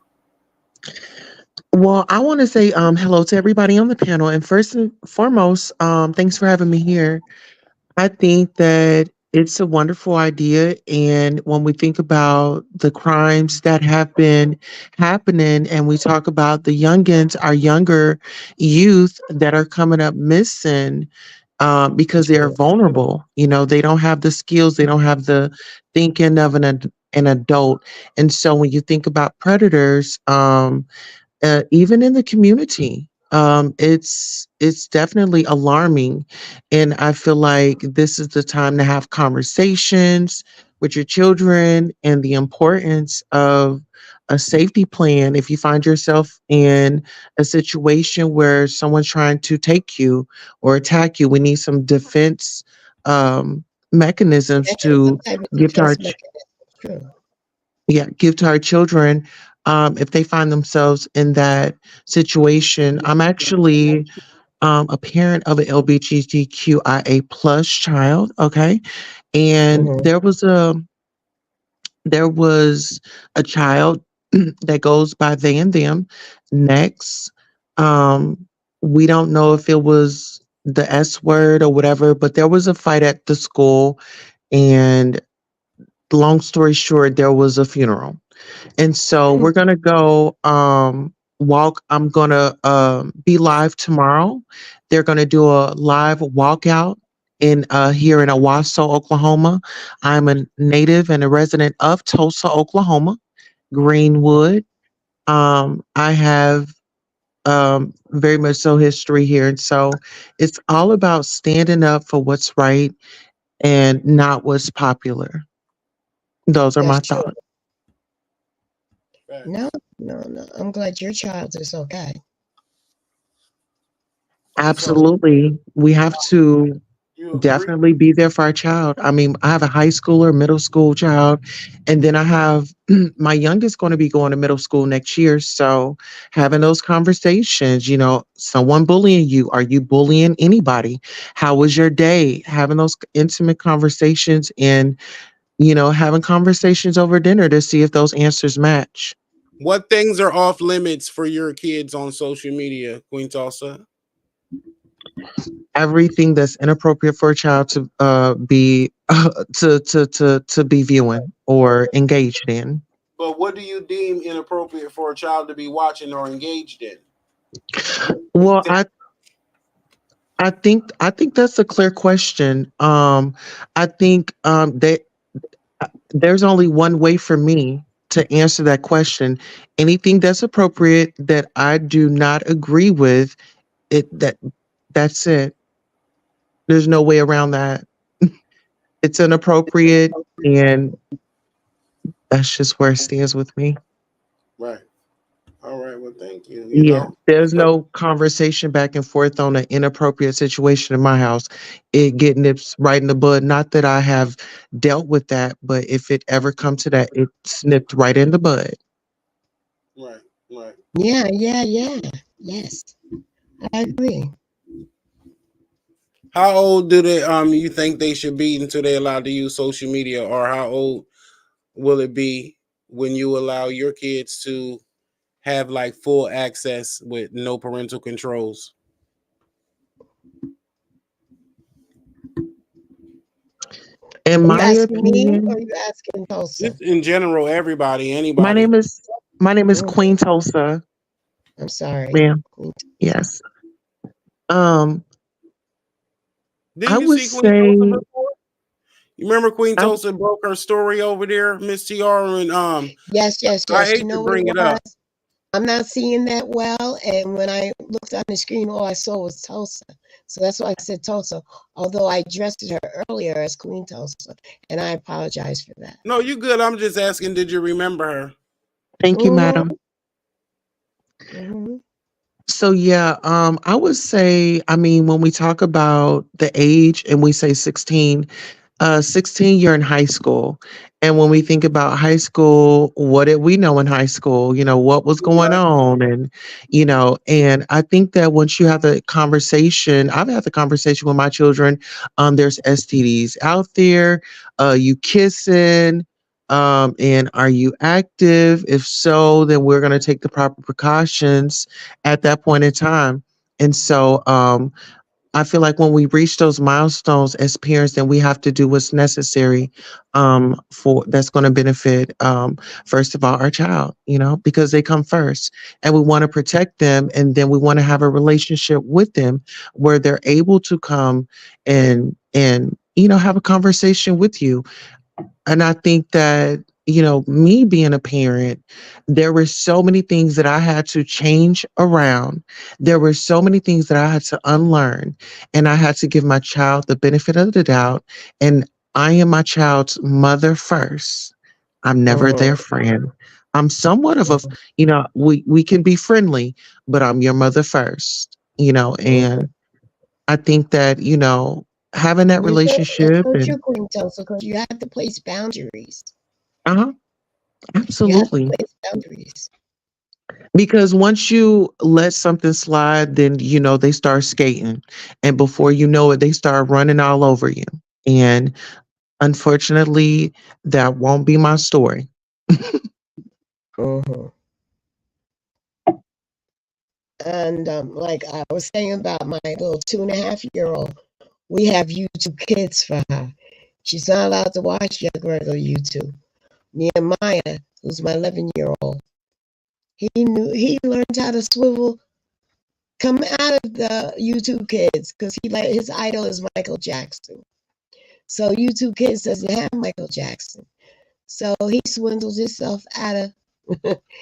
Well, I want to say hello to everybody on the panel. And first and foremost, thanks for having me here. I think that it's a wonderful idea. And when we think about the crimes that have been happening, and we talk about the youngins, our younger youth that are coming up missing because they are True. vulnerable. They don't have the skills, they don't have the thinking of an adult. And so when you think about predators, even in the community. It's definitely alarming, and I feel like this is the time to have conversations with your children and the importance of a safety plan. If you find yourself in a situation where someone's trying to take you or attack you, we need some defense mechanisms Some to type of give to our defense mechanism. True. give to our children if they find themselves in that situation. I'm actually a parent of an LGBTQIA plus child. Okay, and Hmm. there was a child that goes by they and them. Next, um, we don't know if it was the S word or whatever, but there was a fight at the school, and long story short, there was a funeral. And so we're gonna go walk. I'm gonna be live tomorrow. They're gonna do a live walkout in here in Owasso, Oklahoma. I'm a native and a resident of Tulsa, Oklahoma, Greenwood. I have very much so history here, and so it's all about standing up for what's right and not what's popular. Those are my That's true. thoughts. No, no. I'm glad your child is okay. So Absolutely. We have to you agree? definitely be there for our child. I mean, I have a high schooler, middle school child, and then I have my youngest going to be going to middle school next year. So having those conversations, someone bullying you, are you bullying anybody? How was your day? Having those intimate conversations and, having conversations over dinner to see if those answers match. What things are off limits for your kids on social media, Queen Tulsa? Everything that's inappropriate for a child to be to be viewing or engaged in. But what do you deem inappropriate for a child to be watching or engaged in? Well, I think that's a clear question. I think that there's only one way for me to answer that question. Anything that's appropriate that I do not agree with, that's it. There's no way around that. It's inappropriate, and that's just where it stands with me. Right. All right. Well, thank you. Yeah, there's no conversation back and forth on an inappropriate situation in my house. It getting nips right in the bud. Not that I have dealt with that, but if it ever come to that, it's nipped right in the bud. Right. Right. Yeah. Yes, I agree. How old do they you think they should be until they're allowed to use social media, or how old will it be when you allow your kids to have like full access with no parental controls? In Are you my asking me or are opinion, you asking Tulsa? Just in general, everybody, my anybody. name is my name is Mm, Queen Tulsa, I'm sorry. ma'am. Yes. Um, I Didn't you would see Queen Tulsa say before? You remember Queen I Tulsa broke her story over there, Miss Tiara, and Yes. I You hate to know what it bring it up. was? I'm not seeing that well. And when I looked on the screen, all I saw was Tulsa. So that's why I said Tulsa, although I addressed her earlier as Queen Tulsa. And I apologize for that. No, you good. I'm just asking, did you remember her? Thank you, Mm-hmm. madam. Mm-hmm. So yeah, I would say, I mean, when we talk about the age and we say 16, 16, you're in high school. And when we think about high school, what did we know in high school? You know, what was going on? And, and I think that once you have the conversation, I've had the conversation with my children. There's STDs out there. You kissing. And are you active? If so, then we're going to take the proper precautions at that point in time. And so, I feel like when we reach those milestones as parents, then we have to do what's necessary for that's going to benefit, first of all, our child, because they come first, and we want to protect them, and then we want to have a relationship with them where they're able to come and have a conversation with you. And I think that, me being a parent, there were so many things that I had to change around. There were so many things that I had to unlearn. And I had to give my child the benefit of the doubt. And I am my child's mother first. I'm never Mm-hmm. their friend. I'm somewhat of a, we can be friendly, but I'm your mother first, Mm-hmm. and I think that, having that And relationship so and, true, Queen Tulsa, because you have to place boundaries. uh-huh, You have to absolutely. place boundaries. Because once you let something slide, then they start skating. And before you know it, they start running all over you. And unfortunately, that won't be my story. Mm-hmm. And like I was saying about my little 2.5-year-old, we have YouTube Kids for her. She's not allowed to watch regular YouTube. Nehemiah, who's my 11-year-old, he learned how to swivel, come out of the YouTube Kids because his idol is Michael Jackson. So YouTube Kids doesn't have Michael Jackson. So he swindled himself out of.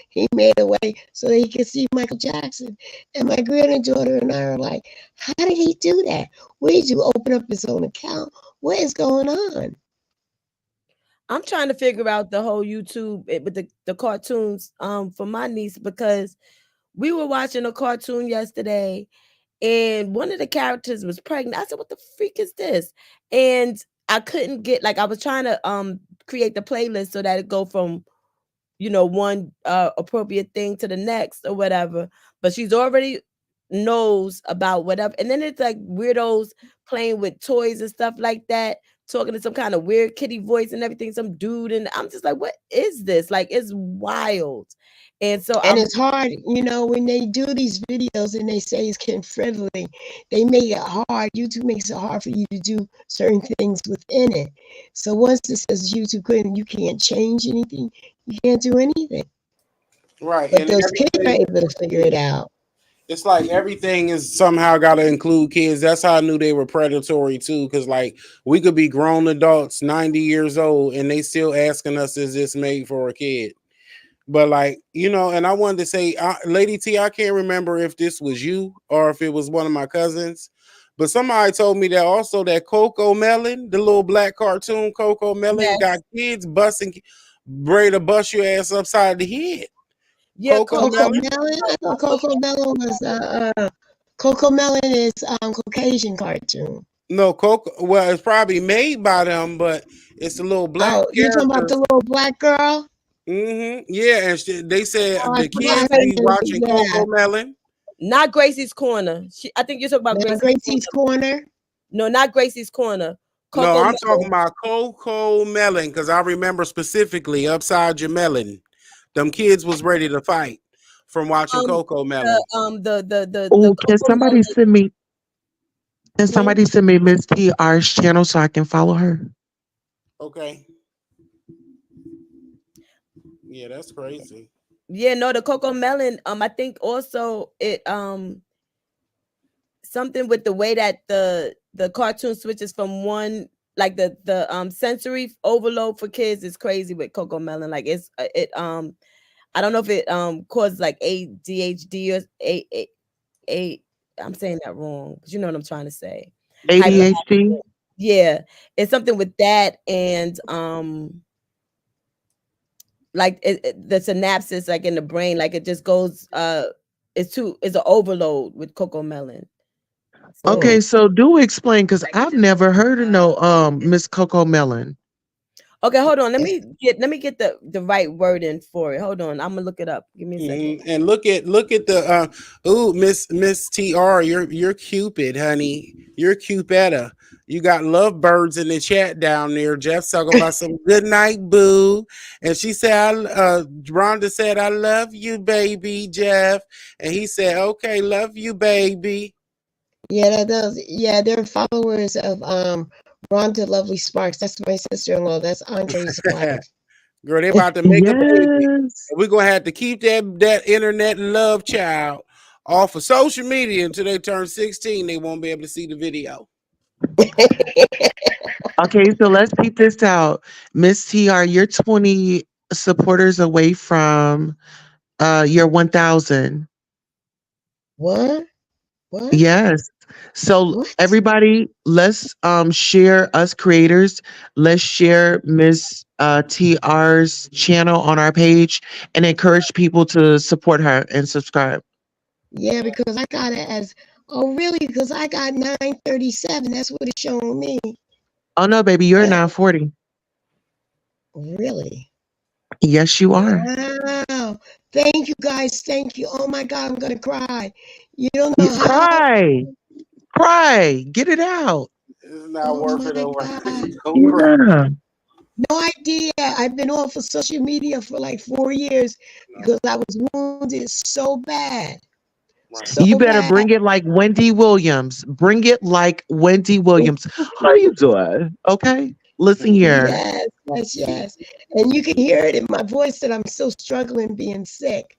He made a way so that he could see Michael Jackson. And my granddaughter and I are like, how did he do that? Where did you open up his own account? What is going on? I'm trying to figure out the whole YouTube with the cartoons for my niece, because we were watching a cartoon yesterday and one of the characters was pregnant. I said, "What the freak is this?" And I couldn't get, like, I was trying to create the playlist so that it go from one appropriate thing to the next or whatever, but she's already knows about whatever. And then it's like weirdos playing with toys and stuff like that, talking to some kind of weird kitty voice and everything, some dude, and I'm just like, what is this? Like, it's wild. And so And I'm it's hard, when they do these videos and they say it's kid friendly, they make it hard. YouTube makes it hard for you to do certain things within it. So once it says YouTube couldn't, you can't change anything. You can't do anything. Right, But and those kids are everything. able to figure it out. It's like everything is somehow got to include kids. That's how I knew they were predatory too. Because like we could be grown adults, 90 years old, and they still asking us, "Is this made for a kid?" But like and I wanted to say, Lady T, I can't remember if this was you or if it was one of my cousins, but somebody told me that also that Coco Melon, the little black cartoon Coco Melon, got yes, kids busting, ready to bust your ass upside the head. yeah, Coco Coco Melon. Melon? I thought Coco Melon was Coco Melon is Caucasian cartoon. No, Coco. Well, it's probably made by them, but it's a little black Oh, you talking about character. the little black girl? Yeah, and they Oh, said I the forgot kids her be name. watching Yeah. Coco Melon. not Gracie's Corner. I think you're talking about Now Gracie's Corner. Gracie's Corner. No, not Gracie's Corner. No, Coco I'm talking Melon. about Coco Melon because I remember specifically upside your melon. Them kids was ready to fight from watching Um, Coco Melon. the Oh, Coco Melon. can Hmm? somebody send me Miss TR's channel so I can follow her? Okay, yeah, that's crazy. Yeah, no, the Coco Melon. I think also it something with the way that the cartoon switches from one, like the sensory overload for kids is crazy with Coco Melon. Like, it's it I don't know if it causes like ADHD or a I'm saying that wrong, but you know what I'm trying to say. Yeah. Hyper, ADHD. yeah, it's something with that, and like the synapses like in the brain, like it just goes it's an overload with cocoa melon. Okay, So Mm. so do explain because I've never heard of no Miss Coco Melon. okay, hold on. It's, Let me get the right wording for it. Hold on. I'm gonna look it up. Give me a second. And look at the ooh, Miss TR, you're Cupid, honey. You're Cupetta. You got lovebirds in the chat down there. Jeff's talking about some good night, boo. And she said, Rhonda said, I love you, baby, Jeff. And he said, okay, love you, baby. yeah, that does. Yeah, they're followers of Rhonda Lovely Sparks. That's my sister-in-law. That's Andre's wife. Girl, they about to make a baby. Yes. And we're gonna have to keep that internet love child off of social media until they turn 16. They won't be able to see the video. Okay, so let's peep this out. Miss TR, you're 20 supporters away from your 1,000. What? What? Yes. So What? everybody, let's share us creators. Let's share Miss TR's channel on our page and encourage people to support her and subscribe. Yeah, because I got it as, oh, really? Because I got 937. That's what it's showing me. Oh no, baby, you're Uh, 940. really? Yes, you are. Wow. Thank you, guys. Thank you. Oh my God, I'm gonna cry. You don't You know how. cry. Cry. Get it out. It's not Oh worth it my over. God. Don't cry. Yeah. No idea. I've been off of social media for like 4 years No, because I was wounded so bad. right. So You better bad. bring it like Wendy Williams. Bring it like Wendy Williams. How you doing? Okay. Listen here. Yes, yes, yes. And you can hear it in my voice that I'm still struggling being sick.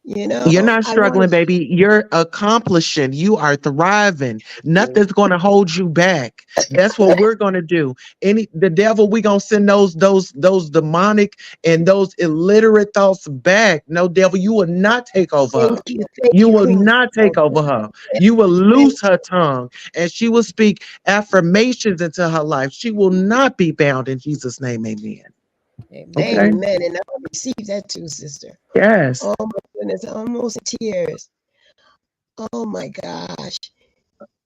You know, You're not I want struggling, to baby. You're accomplishing. You are thriving. Mhm. Nothing's going to hold you back. That's what we're going to do. Any the devil, we going to send those demonic and those illiterate thoughts back. No, devil, you will not take over her. thank You you, will Queen. not take over her. You will Thank loose her tongue and she will speak affirmations into her life. She will not be bound in Jesus' name. Amen. Amen. Okay. Amen. And I received that too, sister. Yes. Oh my goodness, almost in tears. Oh my gosh.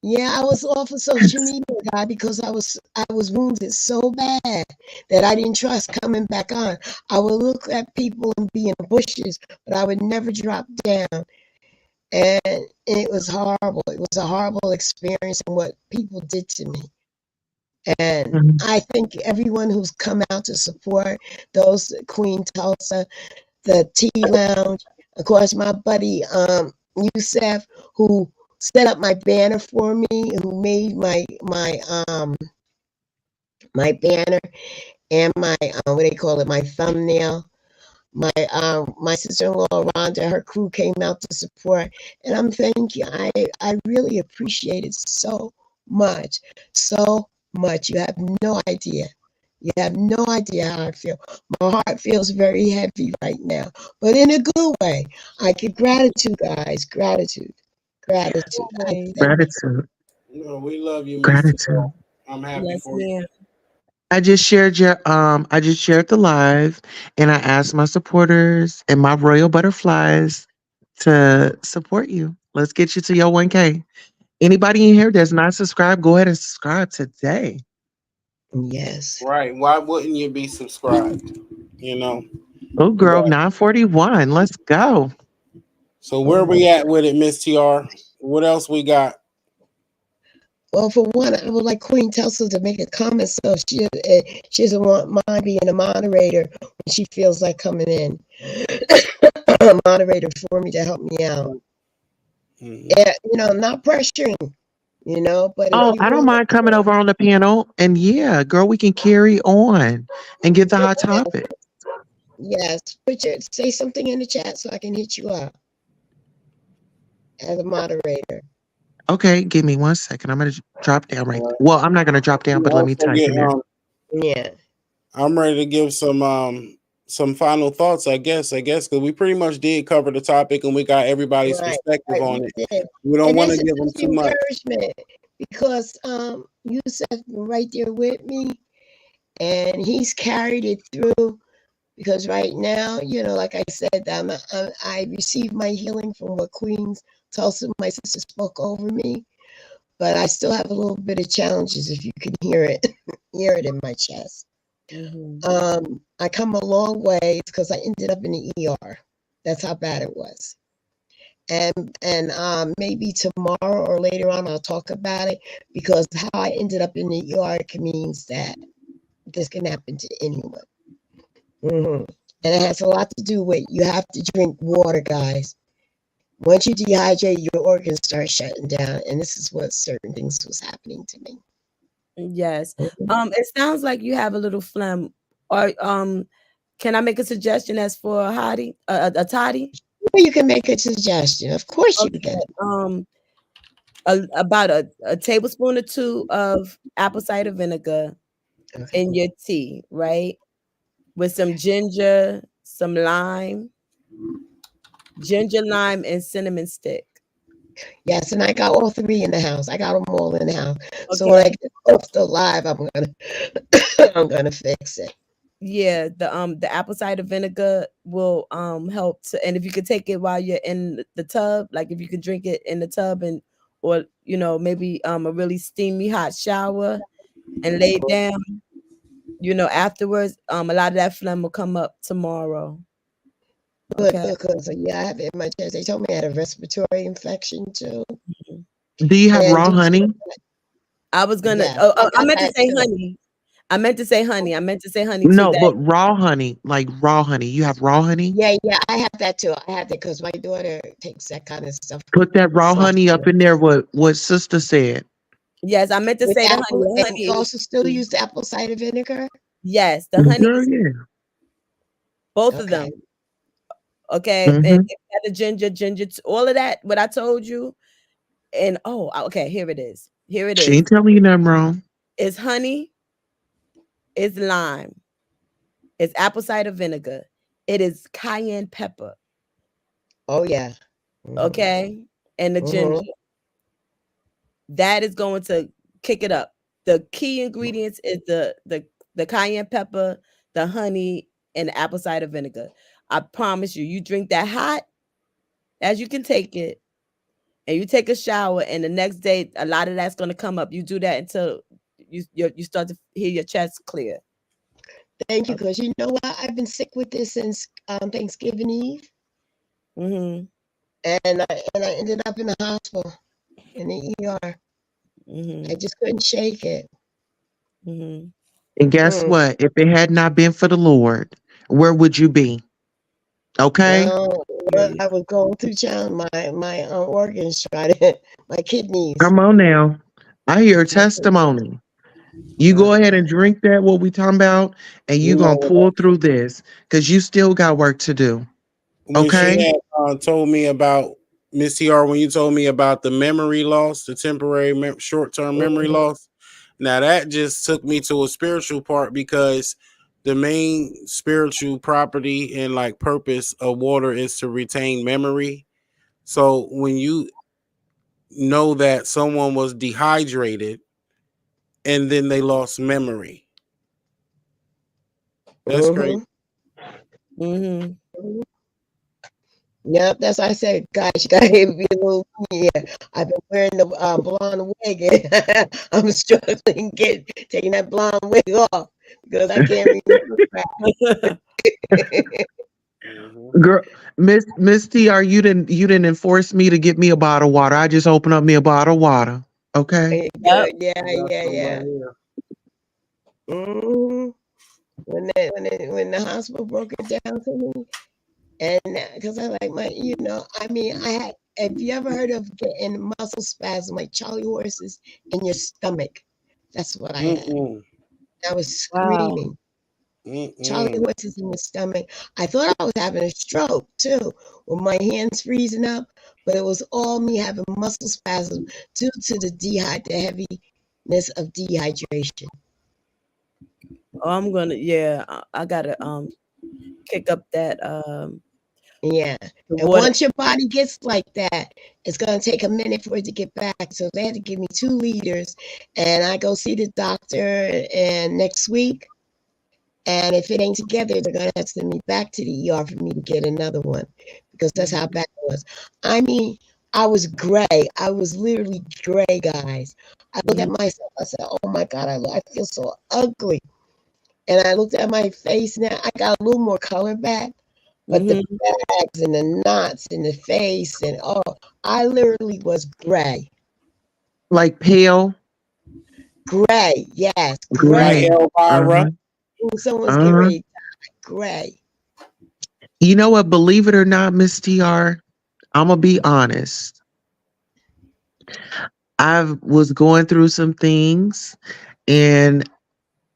Yeah, I was off of social media, God, because I was wounded so bad that I didn't trust coming back on. I would look at people and be in bushes, but I would never drop down. And it was horrible. It was a horrible experience and what people did to me. And Mhm. I thank everyone who's come out to support those Queen Tulsa, the Tea Lounge, of course, my buddy Yusef, who set up my banner for me, who made my banner and my what they call it, my thumbnail. My sister-in-law Rhonda, her crew came out to support, and I'm thank you. I really appreciate it much, so much. You have no idea. You have no idea how I feel. My heart feels very heavy right now, but in a good way. I give gratitude, guys. Gratitude, gratitude. I Always. thank you. Gratitude. No, we love you, Miss TR. Gratitude. I'm happy Yes, for you. ma'am. I just shared the live and I asked my supporters and my royal butterflies to support you. Let's get you to your 1K. Anybody in here that's not subscribed, go ahead and subscribe today. Yes. Right. Why wouldn't you be subscribed? You know? Oh girl, 941. Let's go. So Oh where my we at God. with it, Miss TR? What else we got? Well, for one, I would like Queen Tulsa to make a comment so she doesn't want mind being a moderator when she feels like coming in. A moderator for me to help me out. Mhm. Yeah, not pressuring, but if Oh, you I don't want, mind coming over on the panel. And yeah, girl, we can carry on and get the hot topic. yes, put say something in the chat so I can hit you up as a moderator. Okay, give me 1 second. I'm gonna drop down right. All right. Well, I'm not gonna drop down, You but let me also type get in there. Yeah. I'm ready to give some final thoughts, I guess, because we pretty much did cover the topic and we got everybody's Right, perspective right, on we it. did. We don't And want to this is give them just too much. encouragement because Yusuf been right there with me and he's carried it through because right now, like I said, I received my healing from what Queens Tulsa, my sister, spoke over me, but I still have a little bit of challenges if you can hear it, hear it in my chest. I come a long way because I ended up in the ER. That's how bad it was. And maybe tomorrow or later on I'll talk about it because how I ended up in the ER means that this can happen to anyone. And it has a lot to do with you have to drink water, guys. Once you dehydrate, your organs start shutting down, and this is what certain things was happening to me. Yes. It sounds like you have a little phlegm. Or can I make a suggestion as for a hottie, a toddy? Well, you can make a suggestion. Of course you can. Okay. About a tablespoon or two of apple cider vinegar in your tea, right? With some ginger, some lime, and cinnamon stick. Yes, and I got all three in the house. I got them all in the house. So when I get off the live, I'm gonna fix it. Yeah, the apple cider vinegar will help to, and if you could take it while you're in the tub, like if you could drink it in the tub and or maybe a really steamy hot shower and lay down, afterwards, a lot of that phlegm will come up tomorrow. Good, because I have it in my chest. They told me I had a respiratory infection too. Do you have raw honey? I was gonna. Yeah, I meant to say honey. I meant to say honey. No, too. but raw honey, like raw honey. You have raw honey? Yeah, I have that too. I have that because my daughter takes that kind of stuff. Put that raw honey up in there. What sister said? Yes, I meant to say the honey. And you also still use the apple cider vinegar? Yes, the honey. Girl, yeah. Both of them. Okay, and the ginger, all of that. What I told you, and okay, here it is. She ain't telling you nothing wrong. It's honey. It's lime. It's apple cider vinegar. It is cayenne pepper. Oh yeah. Okay, and the ginger. That is going to kick it up. The key ingredients is the cayenne pepper, the honey, and the apple cider vinegar. I promise you, you drink that hot as you can take it, and you take a shower, and the next day, a lot of that's going to come up. You do that until you start to hear your chest clear. Thank you, because you know what? I've been sick with this since Thanksgiving Eve. And I ended up in the hospital, in the ER. I just couldn't shake it. And guess what? If it had not been for the Lord, where would you be? Okay. Well, I was going through challenge. My organs my kidneys. Come on now. I hear a testimony. You go ahead and drink that, what we talking about, and you gonna pull through this because you still got work to do. When she had told me about Miss TR, when you told me about the memory loss, the temporary short-term memory loss, now that just took me to a spiritual part because the main spiritual property and like purpose of water is to retain memory. So when you know that someone was dehydrated and then they lost memory, that's great. Yep, that's why I said, guys, you gotta be a little. Yeah, I've been wearing the blonde wig. I'm struggling taking that blonde wig off because I can't remember. Girl, Miss TR, you didn't enforce me to get me a bottle of water. I just opened up me a bottle of water. Okay. Yeah. When the hospital broke it down to me, and because I like have you ever heard of getting muscle spasm like Charlie horses in your stomach? That's what I had. I was screaming. Charlie horses in the stomach. I thought I was having a stroke too, with my hands freezing up, but it was all me having muscle spasm due to the heaviness of dehydration. I gotta kick up that Yeah. the And water. once your body gets like that, it's going to take a minute for it to get back. So they had to give me 2 liters. And I go see the doctor and next week. And if it ain't together, they're going to have to send me back to the ER for me to get another one because that's how bad it was. I mean, I was gray. I was literally gray, guys. I looked at Mhm. myself. I said, oh my God, I feel so ugly. And I looked at my face now. I got a little more color back, but the Mhm. bags and the knots in the face and oh, I literally was gray. Like pale, Gray, yes, Like gray. gray. Elvira. Uh-huh. Ooh, someone's getting Uh-huh. ready to die. Gray. You know what? Believe it or not, Miss TR, I'm gonna be honest. I was going through some things and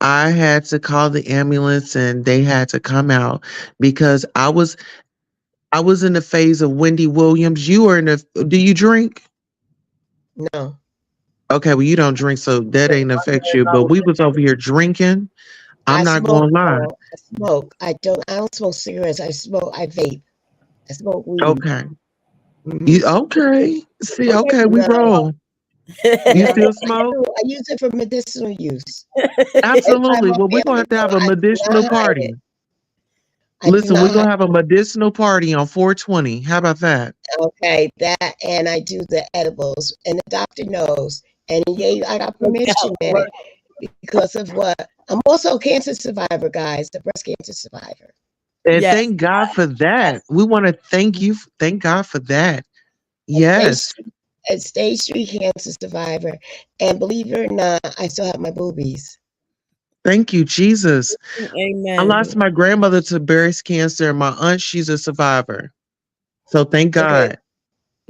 I had to call the ambulance and they had to come out because I was in the phase of Wendy Williams. You are in the do you drink? No. Okay, well you don't drink, so that ain't affect you. But we was over here drinking. I'm I not smoke gonna lie. though. I smoke. I don't smoke cigarettes. I vape. I smoke weed. Okay. Hmm. You okay. See, Okay. okay, we No. roll. You Yeah, still I smoke? do. I use it for medicinal use. If I'm Absolutely. up Well, we're there gonna on have the to have phone, a I do medicinal not hide it. party. I do Listen, we're not hide gonna have a medicinal party on 420. How about that? okay, that and I do the edibles, and the doctor knows, and I got Look permission out. in it because of what I'm also a cancer survivor, guys, the breast cancer survivor. And Yes. thank God for that. We want to thank you. Thank God for that. A stage Yes. a stage 3 cancer survivor, and believe it or not, I still have my boobies. Thank you, Jesus. I Amen. lost my grandmother to breast cancer, and my aunt, she's a survivor. So thank Look at God.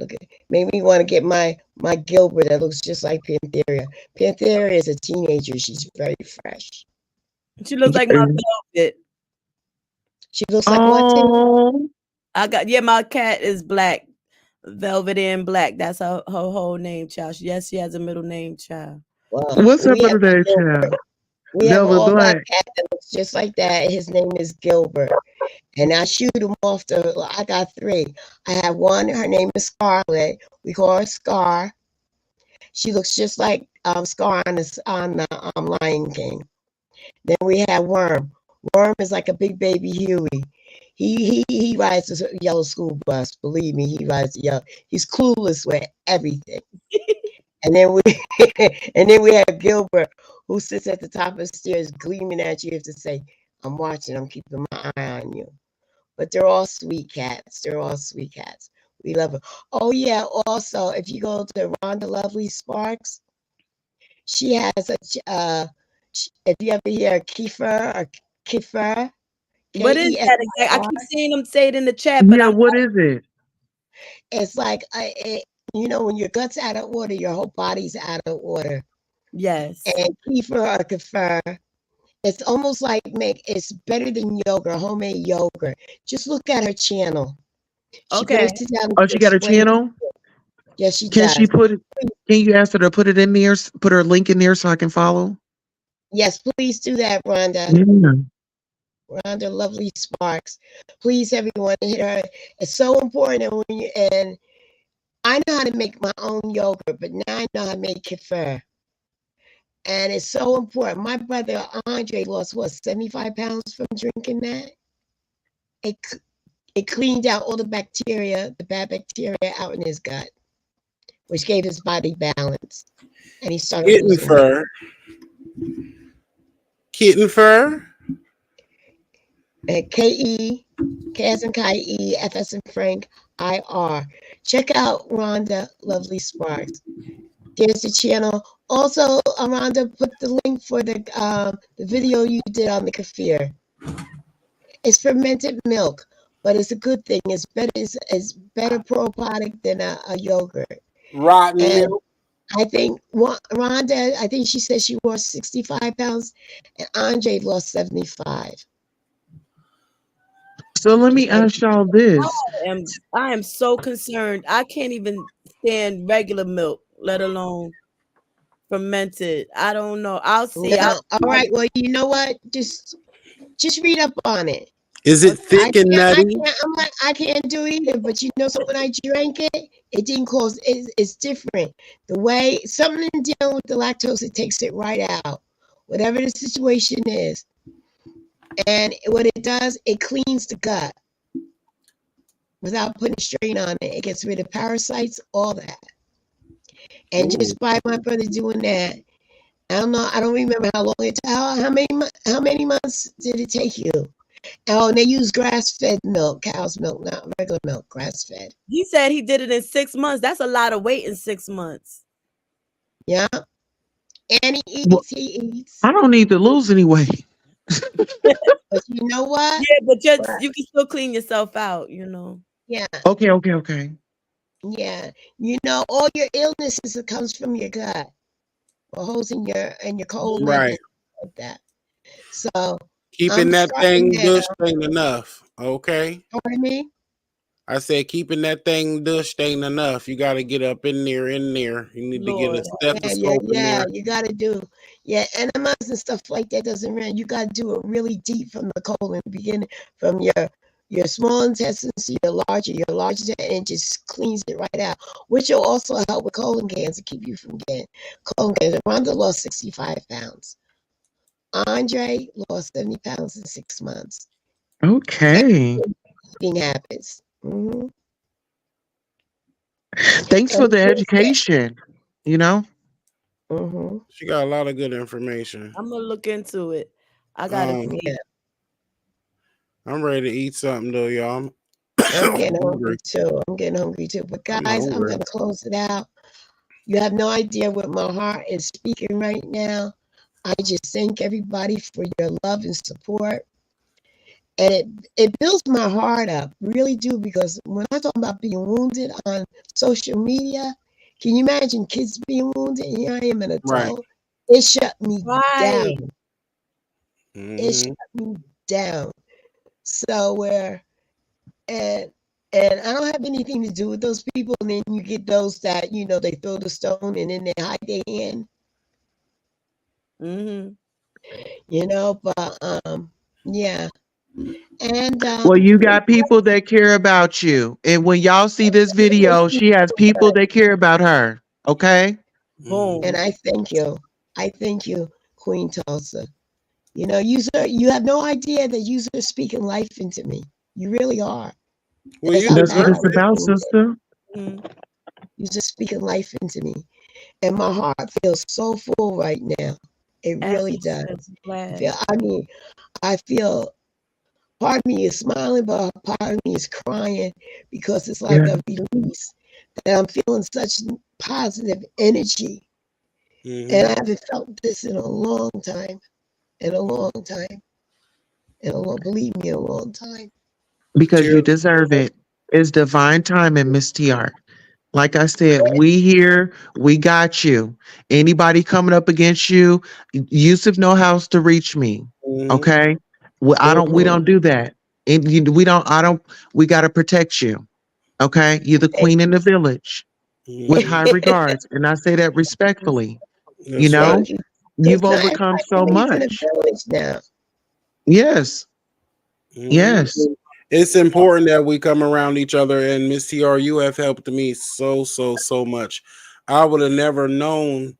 look at made me want to get my Gilbert that looks just like Panthera. Panthera is a teenager. She's very fresh. She looks like my Yeah. velvet. She looks like what, Tim? Oh, I got my cat is black. Velvet and black. That's her whole name, child. Yes, she has a middle name, child. Well, what's up we have under a that Gilbert. child? We have an Velvet all black Black. cat that looks just like that. His name is Gilbert. And I shoot him off I got 3. I have one, her name is Scarlet. We call her Scar. She looks just like Scar on the Lion King. Then we have Worm. Worm is like a big baby Huey. He rides the yellow school bus. Believe me, he rides the yellow. He's clueless with everything. And then we and then we have Gilbert, who sits at the top of the stairs, gleaming at you. You have to say, "I'm watching. I'm keeping my eye on you." But they're all sweet cats. They're all sweet cats. We love them. Oh yeah. Also, if you go to Rhonda Lovely Sparks, she has if you ever hear Kiefer or Kiefer, What is that exact? I Kefir, keep seeing them say it in the chat, but Yeah, I'm what is it? it's like when your gut's out of order, your whole body's out of order. yes. And Kefir or Kefir, it's almost like it's better than yogurt, homemade yogurt. Just look at her channel. She Okay. breaks it down Oh, to she got a explain it. channel? Yes, she Can she does. put it? Can you ask her to put it in there? Put her link in there so I can follow? Yes, please do that, Rhonda. Yeah. Rhonda Lovely Sparks. Please, everyone, hit her. It's so important. And I know how to make my own yogurt, but now I know how to make kefir. And it's so important. My brother Andre lost 75 pounds from drinking that. It it cleaned out all the bacteria, the bad bacteria out in his gut, which gave his body balance. And he started Kitten losing weight. fur. Kitten fur. K-E, K as in K-E, F as in Frank, I-R. Check out Rhonda Lovely Sparks. There's the channel. Also, Rhonda, put the link for the video you did on the kefir. It's fermented milk, but it's a good thing. It's better probiotic than a yogurt. Rotten And milk. I think Rhonda, I think she said she lost 65 pounds, and Andre lost 75. So let me Just like ask y'all this. I am so concerned. I can't even stand regular milk, let alone fermented. I don't know. I'll see. no. All right. Well, you know what? Just read up on it. Is it I thick and can't, I nutty? can't, I'm like, I can't do either. But you know, so when I drank it, it didn't cause, it's different. The way, something dealing with the lactose, it takes it right out, whatever the situation is. And what it does, it cleans the gut without putting a strain on it. It gets rid of parasites, all that. And Ooh, just by my brother doing that, I don't know, I don't remember how long it, how many months did it take you? Oh, and they use grass-fed milk, cow's milk, not regular milk, grass-fed. He said he did it in 6 months. That's a lot of weight in 6 months. Yeah. And Well, he eats. I don't need to lose any weight. But you know what? Yeah, but But just you can still clean yourself out, you know. yeah, Okay, okay, okay. yeah. You know, all your illnesses it comes from your gut, or holes in your colon right. and like that. So Keeping I'm that starting thing now. dushed ain't enough. Okay. Pardon me? I said keeping that thing dushed ain't enough. You got to get up in there, in there. You need to get a Lord. stethoscope in Yeah. there. You got to do, yeah, enemas and stuff like that doesn't run. You got to do it really deep from the colon, beginning from your small intestines to your large, and it just cleans it right out, which will also help with colon cancer, keep you from getting colon cancer. Rhonda lost 65 pounds. Andre lost 70 pounds in 6 months. Okay. Eating habits. Mm-hmm. Thanks And for the education. You know? mm-hmm. She got a lot of good information. I'm gonna look into it. I gotta Um, see. Yeah, I'm ready to eat something though, y'all. I'm I'm getting hungry hungry. too. I'm getting hungry too. But I'm guys, I'm hungry. gonna close it out. You have no idea what my heart is speaking right now. I just thank everybody for your love and support. And it builds my heart up, really do, because when I talk about being wounded on social media, can you imagine kids being wounded? And here I am, an Right. adult. It shut me Right. down. It Hmm. shut me down. So where and and I don't have anything to do with those people. And then you get those that they throw the stone and then they hide their hand. Mm-hmm. But yeah, and Well, you got people that care about you. And when y'all see this video, she has people that care about her. Okay? and Boom. Hmm. I thank you, Queen Tulsa. You have no idea that you're speaking life into me. You really are. Well, As you I That's what battle it's deserve with it. about, wounded, sister. Mm-hmm. you're just speaking life into me, and my heart feels so full right now. It As really you does. should. I'm glad. I feel part of me is smiling, but part of me is crying because it's like Yeah. a release that I'm feeling such positive energy. And Hmm. I haven't felt this in a long time, in a long time, believe me, a long time. Because you Cheers. deserve it. It's divine timing, Miss TR. Like I said, we here, we got you. Anybody coming up against you, Yusuf know how to reach me. Hmm. Okay? We Mm-hmm. don't do that. And we don't, I don't, we got to protect you. Okay? You're the Thank queen in the village with Hmm. high regards. And I say that respectfully. You That's right. know, thank you. you've Because not overcome everybody so believes in a much. village now. Yes. Hmm. Yes. It's important that we come around each other. And Miss TR, you have helped me so, so, so much. I would have never known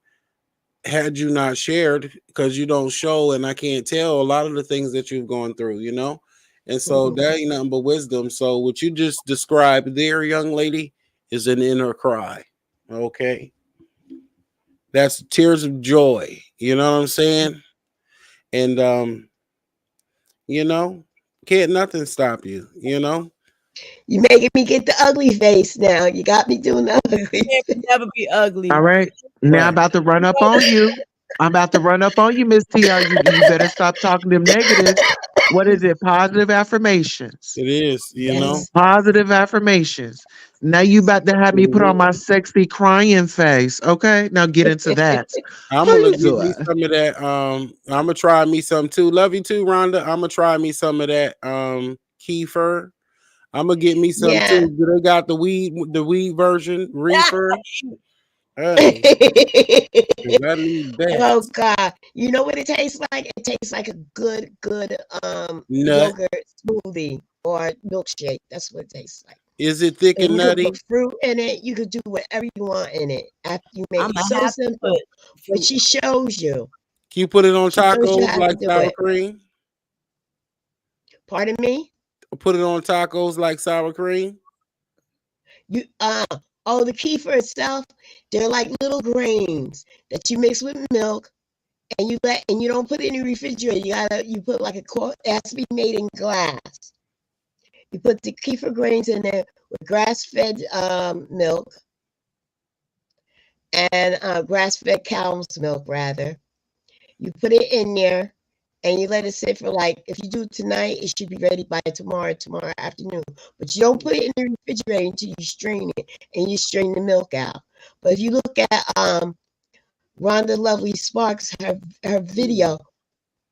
had you not shared because you don't show and I can't tell a lot of the things that you've gone through. And so Mm-hmm. that ain't nothing but wisdom. So what you just described there, young lady, is an inner cry. Okay. That's tears of joy. You know what I'm saying? And you know, can't nothing stop you. You making me get the ugly face now. You got me doing the ugly Can't face. never be All ugly. right. Now I'm Right. about to run up on you. I'm about to run up on you, Miss TR. You better stop talking them negatives. What is it? Positive affirmations. It is. Yes. Positive affirmations. Now you about to have me put on my sexy crying face. Okay. Now get into that. I'm How gonna you get me doing? some of that. I'm gonna try me some too. Love you too, Rhonda. I'm gonna try me some of that kefir. I'm gonna get me some Yeah. too. They got the weed version, reefer. Hey, 'cause I need that Oh God. You know what it tastes like? It tastes like a good nut. yogurt smoothie or milkshake. That's what it tastes like. Is it thick And and you could put nutty? fruit in it. You could do whatever you want in it after you make I'm it. gonna So have to simple. put But fruit. she shows you. Can you put it on She shows you tacos how to like do sour it. cream? Pardon me? Put it on tacos like sour cream? You oh, the kefir itself, they're like little grains that you mix with milk and you don't put it in the refrigerator. You put like it has to be made in glass. You put the kefir grains in there with grass-fed milk and grass-fed cow's milk rather. You put it in there and you let it sit for like, if you do it tonight, it should be ready by tomorrow afternoon. But you don't put it in the refrigerator until you strain it and you strain the milk out. But if you look at Rhonda Lovely Sparks, her video,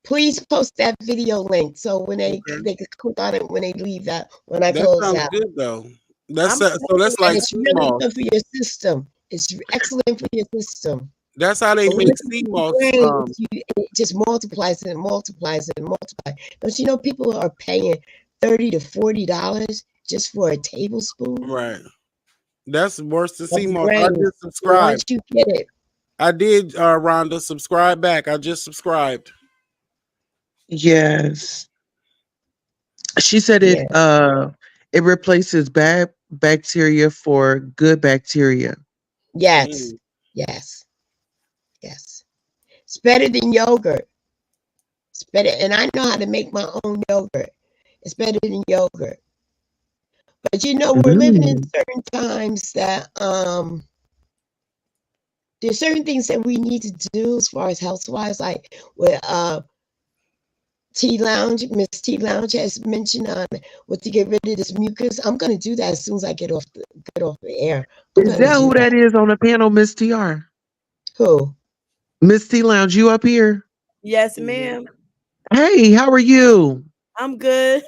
please post that video link so when Okay. they can click on it when they leave that when I That close sounds out. good though. I'm So that's And like it's sea really moss. good for your system. It's excellent for your system. That's how they But when make it's sea in the moss. brain, it just multiplies and multiplies and multiplies. Don't you know people are paying $30 to $40 just for a tablespoon Right. That's worse than of sea the moss. I grains? just And once subscribed. you get it, I did, Rhonda. Subscribe back. I just subscribed. Yes. She said yeah, it replaces bad bacteria for good bacteria. yes, Mm. yes, yes. It's better than yogurt. It's better, and I know how to make my own yogurt. It's better than yogurt. But you know, we're living in Mm. certain times that there's certain things that we need to do as far as health wise, like with Tea Lounge, Miss Tea Lounge has mentioned on what to get rid of this mucus. I'm gonna do that as soon as I get off the air. I'm Is gonna that do who that that. is on the panel, Miss TR? Who? Miss T Lounge, you up here? Yes, Mhm. ma'am. Hey, how are you? I'm good.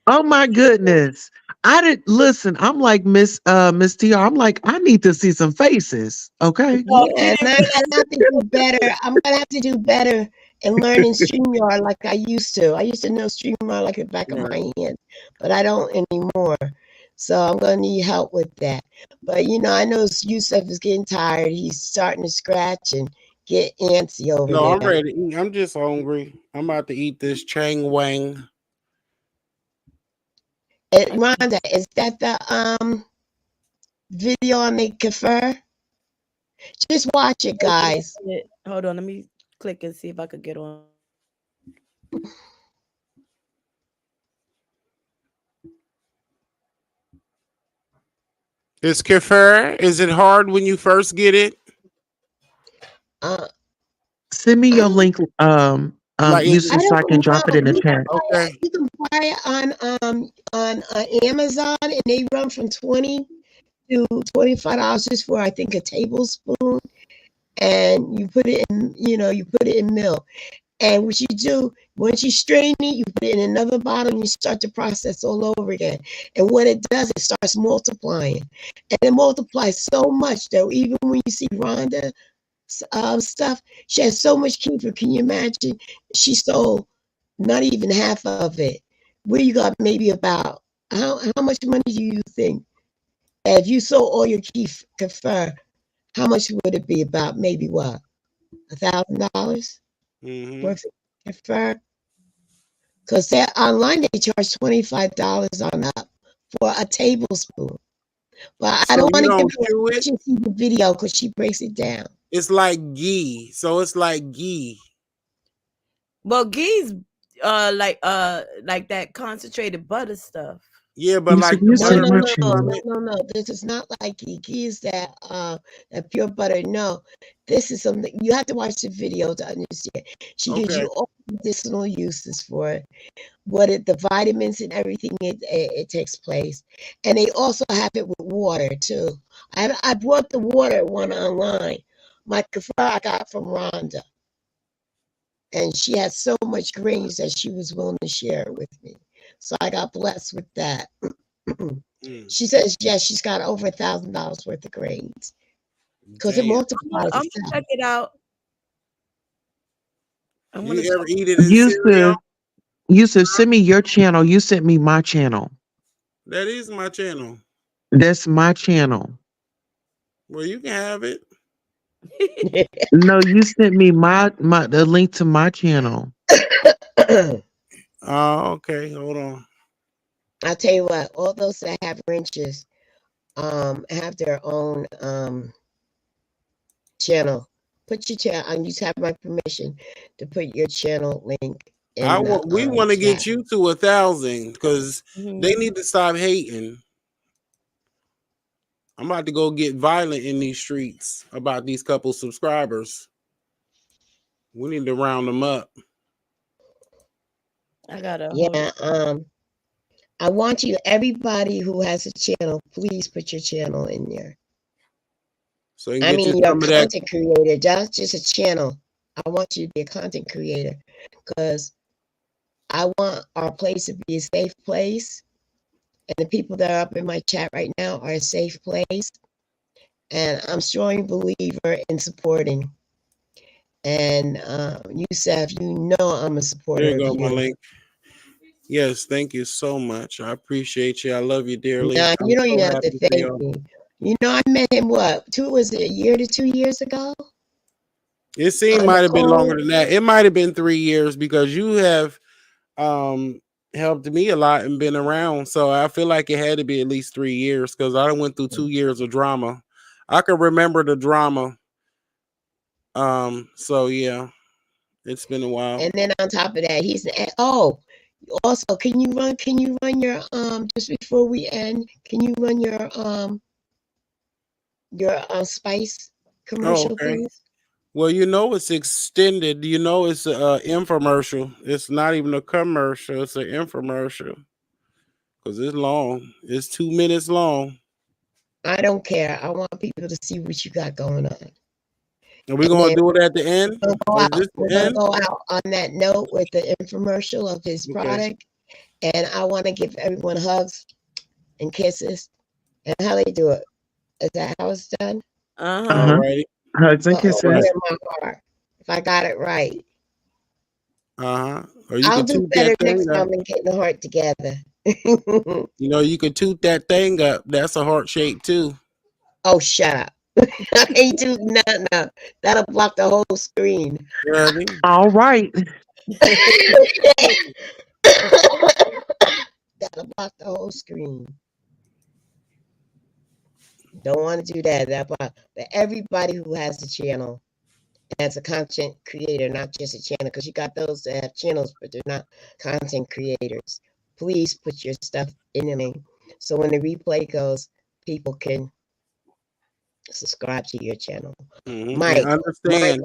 Oh my goodness. I didn't listen. I'm like Miss TR. I'm like, I need to see some faces. Okay. Oh, Yeah, you and didn't I realize. have to do better. I'm gonna have to do better and learn in StreamYard like I used to. I used to know StreamYard like the back of Right. my hand, but I don't anymore. So I'm gonna need help with that. But you know, I know Yusuf is getting tired. He's starting to scratch and get antsy over No, I'm there. ready to eat. I'm just hungry. I'm about to eat this Chang Wang. Rhonda, is that the video on the kefir? Just watch it, guys. Hold on, let me click and see if I could get on. Is kefir? Is it hard when you first get it? Uh, Send me I your don't link, Like, is I it Yusuf, so I can don't know. drop it in the You can chat. buy okay? it. You can buy it on Amazon, and they run from $20 to $25 just for I think a tablespoon. And you put it in, you put it in milk. And what you do once you strain it, you put it in another bottle, and you start the process all over again. And what it does, it starts multiplying, and it multiplies so much that even when you see Rhonda stuff. She has so much kefir. Can you imagine? She sold not even half of it. Where you got maybe about how much money do you think? If you sold all your kefir, how much would it be? About maybe what, $1,000 Hmm. worth of kefir? Because they online they charge $25 on up for a tablespoon. But I So don't you want to give don't you chew a it. see the video because she breaks it down. It's like ghee. So it's like ghee. Well, geese, like that concentrated butter stuff. Yeah, but Yusuf, like the you No, butter send no, my comes no, from no, channel. it. no, no. This is not like ghee is that pure butter. No, this is something you have to watch the video to understand. She gives Okay. you all medicinal uses for it, the vitamins and everything it takes place, and they also have it with water too. I bought the water one online. My kefir I got from Rhonda, and she had so much greens that she was willing to share it with me. So I got blessed with that. Mm. She says, yes, she's got over $1,000 worth of grains. because it Damn. multiplies I'm gonna itself. check it out. I'm gonna You check ever it. eat it in cereal? Yusuf, Yusuf, send me your channel. You sent me my channel. That is my channel. That's my channel. Well, you can have it. No, you sent me my the link to my channel. Oh, okay. Hold on. I'll tell you what, all those that have wrenches have their own channel. Put your channel, and you have my permission to put your channel link in the We want to chat. get you to 1,000 because they Mhm. need to stop hating. I'm about to go get violent in these streets about these couple subscribers. We need to round them up. I gotta hold Yeah, it. I want you, everybody who has a channel, please put your channel in there. So you can I get you mean, you're a some of that. content creator, that's just a channel. I want you to be a content creator because I want our place to be a safe place. And the people that are up in my chat right now are a safe place. And I'm strong believer in supporting. And Yusef, you know I'm a There supporter you of go, my you. link. Yes, thank you so much. I appreciate you. I love you dearly. Nah, I'm you don't so even have to happy for thank y'all. me. You know, I met him was it a year to 2 years ago It seemed on the might have been longer phone? than that. It might have been 3 years because you have um helped me a lot and been around. So I feel like it had to be at least 3 years because I done went through 2 years of drama. I can remember the drama. So yeah, it's been a while. And then on top of that, oh, also can you run your just before we end, can you run your spice Oh, commercial, okay. please? Well, it's extended. It's a infomercial. It's not even a commercial. It's an infomercial because it's long. It's 2 minutes long. I don't care. I want people to see what you got going on. Are we And gonna then do it at the end? we're gonna go Is out. this We're the gonna end? go out on that note with the infomercial of his Okay. product. And I want to give everyone hugs and kisses. And how they do it? Is that how it's done? Uh All Uh-huh. huh. righty. Hugs and All Over right. here kisses. in my heart. If I got it right. Uh huh. Or you I'll could do toot better that thing next up. time and get the heart together. You could toot that thing up. That's a heart shape too. Oh, shut up. I can't do no. That'll block the whole screen. Ready? All right. That'll block the whole screen. Don't want to do that. But everybody who has a channel as a content creator, not just a channel, because you got those that have channels, but they're not content creators. Please put your stuff in the link so when the replay goes, people can subscribe to your channel. And Mike, understand.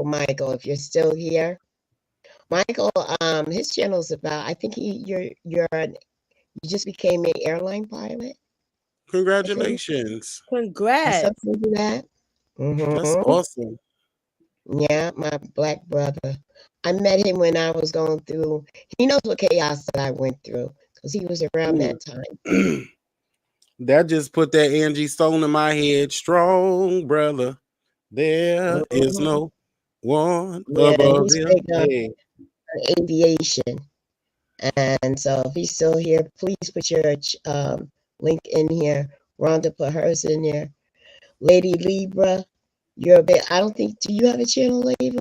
Michael, if you're still here, Michael, his channel is about. I think you just became an airline pilot. I think Congratulations. I saw Congrats. something that. That's Mm-hmm. awesome. Yeah, my black brother. I met him when I was going through. He knows what chaos that I went through because he was around that time. That just put that Angie Stone in my head. Strong brother. There is Mhm. no one Yeah, above he's him. big on Hey. aviation. And so if he's still here, please put your link in here. Rhonda put hers in there. Lady Libra, you're a bit. I don't think. Do you have a channel, Lady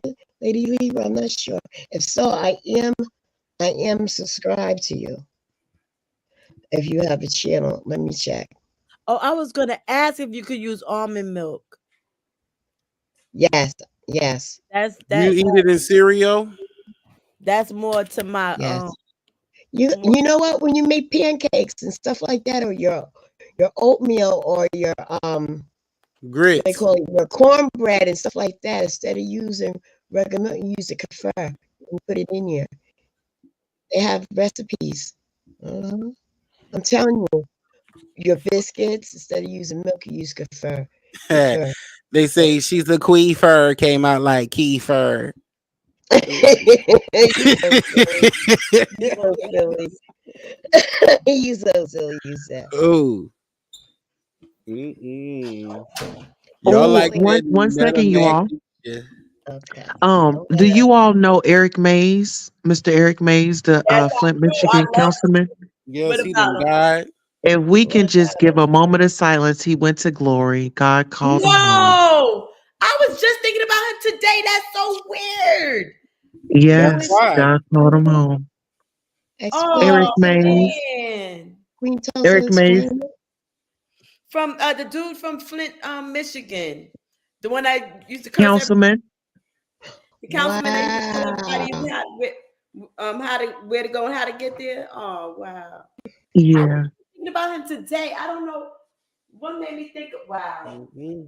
Libra? I'm not sure. If so, I am subscribed to you. If you have a channel, let me check. Oh, I was gonna ask if you could use almond milk. Yes, yes, That's You that eat it in cereal? that's more to my yes. You more, you know what? When you make pancakes and stuff like that, or your oatmeal or your what they Grits. call it, your cornbread and stuff like that, instead of using regular milk, you use the kefir and put it in here. They have recipes. Mhm. I'm telling you, your biscuits instead of using milk, you use kefir. Kefir. They say she's a queefer, came out like Kiefer. You so silly. You so silly. You so silly. You said. Oh. Mm-mm. Y'all Oh, like Really? that one second, you all. Mac. Yeah. Okay. Go Do ahead. you all know Eric Mays, Mr. Eric Mays, the Yes, I Flint, do. I Michigan love. councilman? What Yes, he about done him? died. If we What can just about give a moment of silence, he went to glory. God called him home. No, I was just thinking about him today. That's so weird. That's who is Yes, why. God called him home. explain Oh Eric it? Mays. man, Queen Tulsa, Eric Mays, explain it. from the dude from Flint, Michigan, the one that used to curse every councilman. the councilman that used to tell everybody Wow. how to where to go and how to get there. Oh wow, I was Yeah, thinking about him today. I don't know what made me think. Wow, Mhm.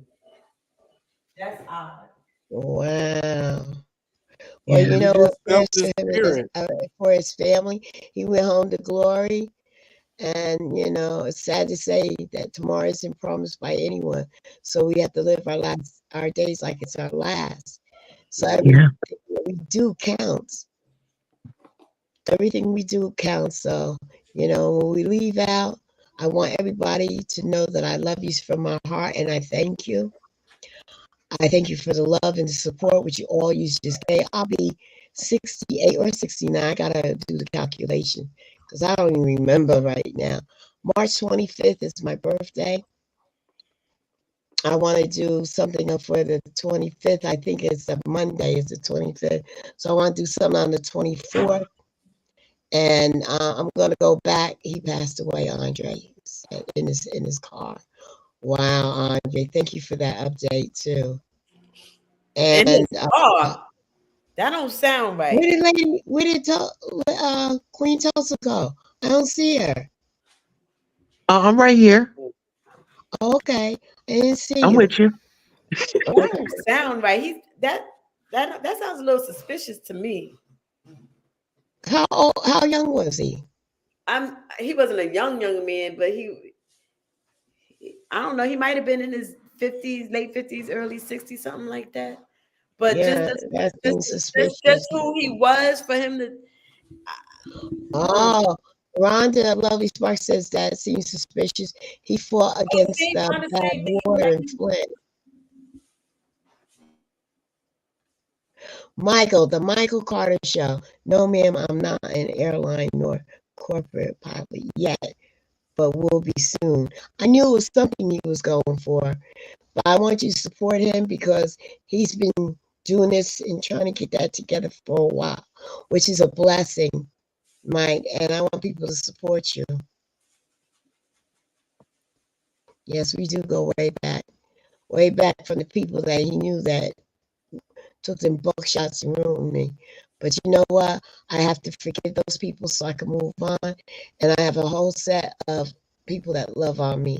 that's odd. Wow. Well, yeah. you You know what? just felt Prayers the to him and spirit. for his family. He went home to glory. And, it's sad to say that tomorrow isn't promised by anyone. So we have to live our days like it's our last. So Mhm. everything Yeah. that we do counts. Everything we do counts. So, when we leave out, I want everybody to know that I love you from my heart and I thank you. I thank you for the love and the support which you all used to say. I'll be 68 or 69. I gotta do the calculation because I don't even remember right now. March 25th is my birthday. I want to do something up for the 25th. I think it's a Monday, it's the 25th. So I want to do something on the 24th. And I'm gonna go back. He passed away, Andre, said in his car. Wow, Andre, thank you for that update too. And And his car, that don't sound right. where did Queen Tulsa go? I don't see her. I'm right here. Oh, okay, I didn't see I'm you. with you. That Okay. don't sound right. That sounds a little suspicious to me. How old? How young was he? He wasn't a young man, but I don't know. He might have been in his 50s, late 50s, early 60s, something like that. But Yeah, that seems just suspicious. who he was for him to. Mm. Oh, Rhonda Lovely Sparks says that seems suspicious. He fought Oh, against see, the on the bad same thing. water in Flint. Michael, the Michael Carter Show. No, ma'am, I'm not an airline nor corporate pilot yet, but will be soon. I knew it was something he was going for, but I want you to support him because he's been doing this and trying to get that together for a while, which is a blessing, Mike. And I want people to support you. Yes, we do go way back from the people that he knew that took them buckshots and ruined me. But you know what? I have to forgive those people so I can move on. And I have a whole set of people that love on me.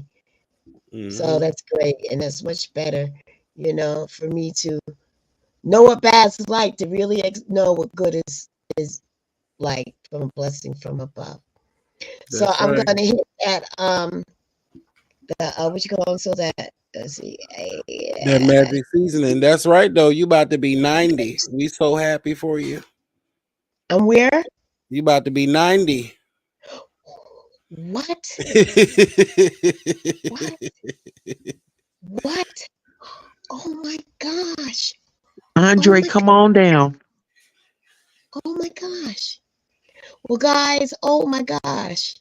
So Mhm. that's great. And that's much better, for me to know what bad is like, to really know what good is like from a blessing from above. So That's I'm right. gonna hit that the what you call it, so that let's see. That magic seasoning. That's right though. You about to be 90. We so happy for you. I'm where? You about to be 90. What? What? What? Oh my gosh. Oh Andre, my come on down. oh my gosh. Well guys, oh my gosh.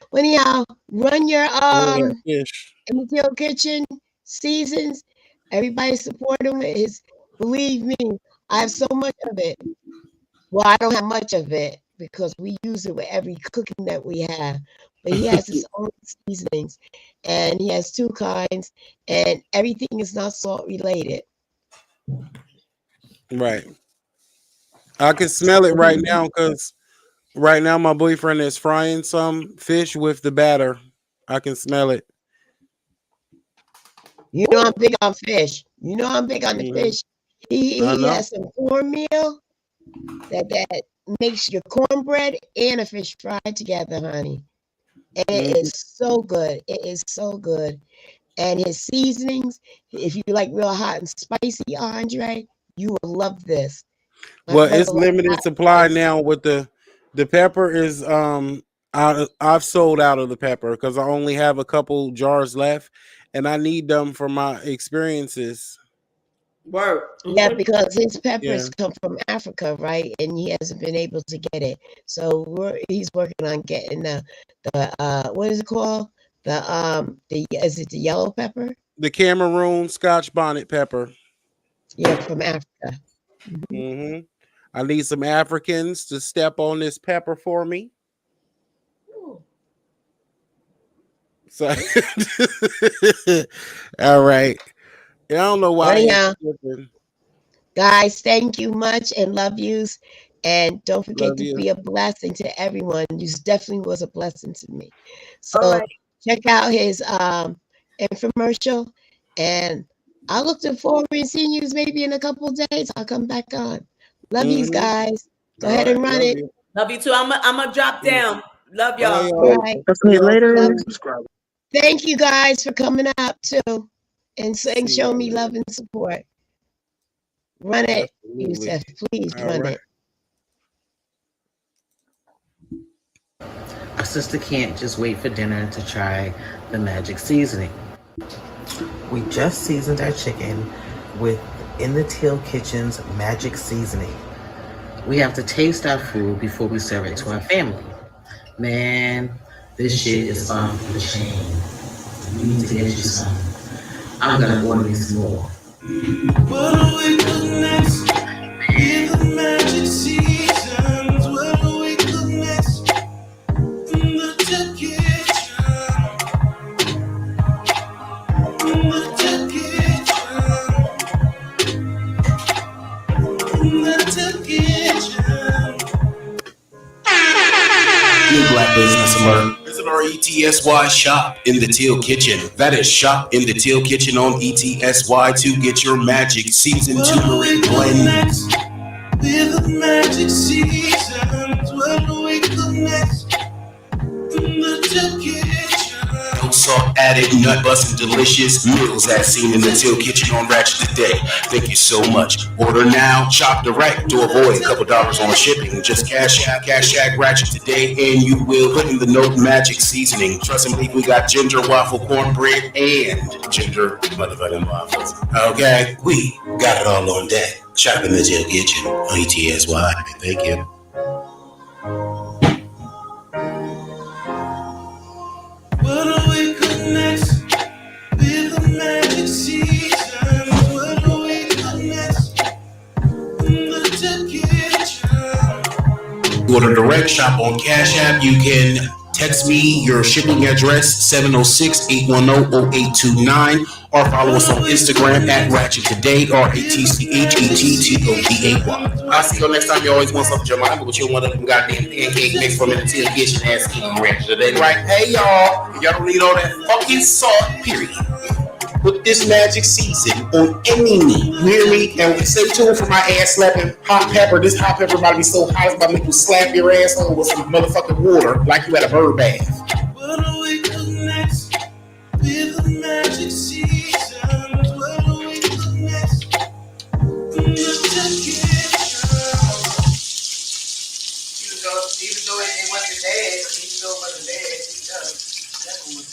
When y'all run your Oh, that fish. McGill Kitchen seasons, everybody support him. Believe me, I have so much of it. Well, I don't have much of it because we use it with every cooking that we have. But he has his own seasonings, and he has two kinds, and everything is not salt related. Right. I can So smell it right now because right now my boyfriend is frying some fish with the batter. I can smell it. I'm big on fish. I'm big on the Hmm. fish. He I he know. has some cornmeal that makes your cornbread and a fish fried together, honey. And it Mhm. is so good. It is so good. And his seasonings, if you like real hot and spicy, Andre, you will love this. My Well, brother it's likes limited hot supply and spicy. now with the pepper is I've sold out of the pepper because I only have a couple jars left, and I need them for my experiences. Work. Yeah, because his Yeah, peppers come from Africa, right? And he hasn't been able to get it. So he's working on getting the what is it called? The is it the yellow pepper? the Cameroon Scotch bonnet pepper. Yeah, from Africa. Mhm. Hmm. I need some Africans to step on this pepper for me. So, all right. Yeah, I don't know But why I ain't anyhow, flipping. guys, thank you much and love yous. And don't forget Love to you. be a blessing to everyone. You definitely was a blessing to me. All So right. check out his infomercial, and I look forward to seeing you maybe in a couple of days. I'll come back on. Love yous, Hmm. guys. Go All ahead right. and run Love it. you. Love you too. I'm a drop down. Love Bye, y'all. All y'all. right. See Okay, y'all later. Love soon. you. Thank you guys for coming up too and See showing y'all me love later. and support. Run it, Absolutely. Yusef. Please All run right. it. Our sister can't just wait for dinner to try the magic seasoning. We just seasoned our chicken with In the Teal Kitchen's magic seasoning. We have to taste our food before we serve it to our family. Man, this shit is off the chain. You need to get you some. I'm gonna order me some more. What do we cook next? In the magic seasons. What do we cook next? In the kitchen. In the kitchen. In the kitchen. New Black Business Alert. Visit our ETSY shop in the Teal Kitchen. That is shop in the Teal Kitchen on ETSY to get your magic seasoned turmeric blend. With the magic seasons, what do we cook next? In the kitchen. No salt added, nut busting, delicious meals as seen in the Teal Kitchen on Ratchet today. Thank you so much. Order now, shop direct to avoid a couple dollars on shipping. Just cash app Ratchet today, and you will put in the note magic seasoning. Trust and believe we got ginger waffle cornbread and ginger motherfucking waffles. Okay, we got it all on deck. Shop in the Teal Kitchen on ETSY. Thank you. What do we cook next? With the magic season, what do we cook next? In the kitchen. Order direct, shop on Cash App. You can text me your shipping address 706-810-0829 or follow us on Instagram at Ratchet Today RATCHETTODAY. I'll see you next time. You always want something to remind me, but you want them goddamn pancake mix from in the Teal Kitchen ass eating Ratchet Today, right? Hey y'all, y'all don't need all that fucking salt, period. Put this magic season on any meat. You hear me? And stay tuned for my ass slapping hot pepper. This hot pepper about to be so hot, it's about to make you slap your asshole with some motherfucking water like you at a bird bath. What do we cook next? With the magic seasons, what do we cook next? In the kitchen. Even though it wasn't bad, even though it wasn't bad, she does. That one was.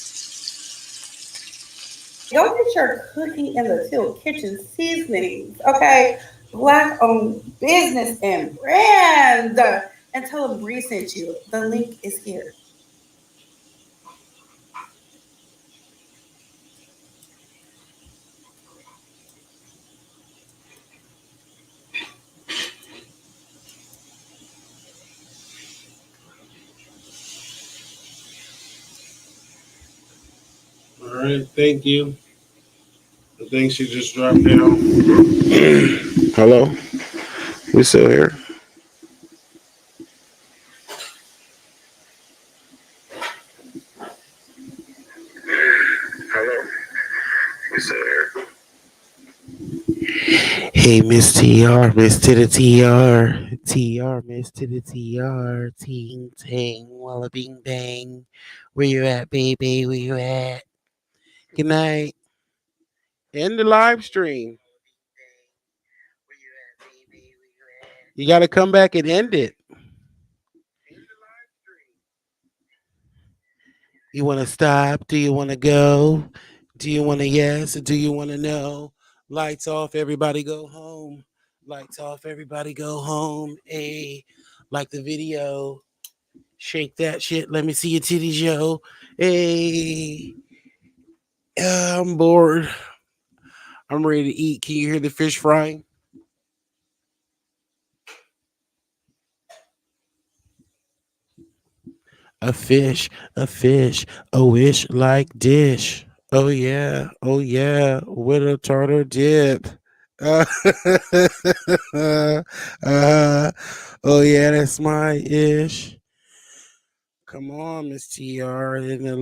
All right. Thank you. I think she just dropped down. Hello. We still here. Hello. We still here. Hey, Miss TR, Miss to the TR, TR, Miss to the TR, ting ting, walla bing bang. Where you at, baby? Where you at? Good night. End the live stream. You got to come back and end it. You want to stop? Do you want to go? Do you want to yes? Or do you want to no? Lights off, everybody go home. Lights off, everybody go home. Hey, like the video. Shake that shit. Let me see your titties, yo. Hey, I'm bored. I'm ready to eat. Can you hear the fish frying? A fish, a wish like dish. Oh yeah, with a tartar dip. Uh, oh yeah, that's my ish. Come on, Miss TR in the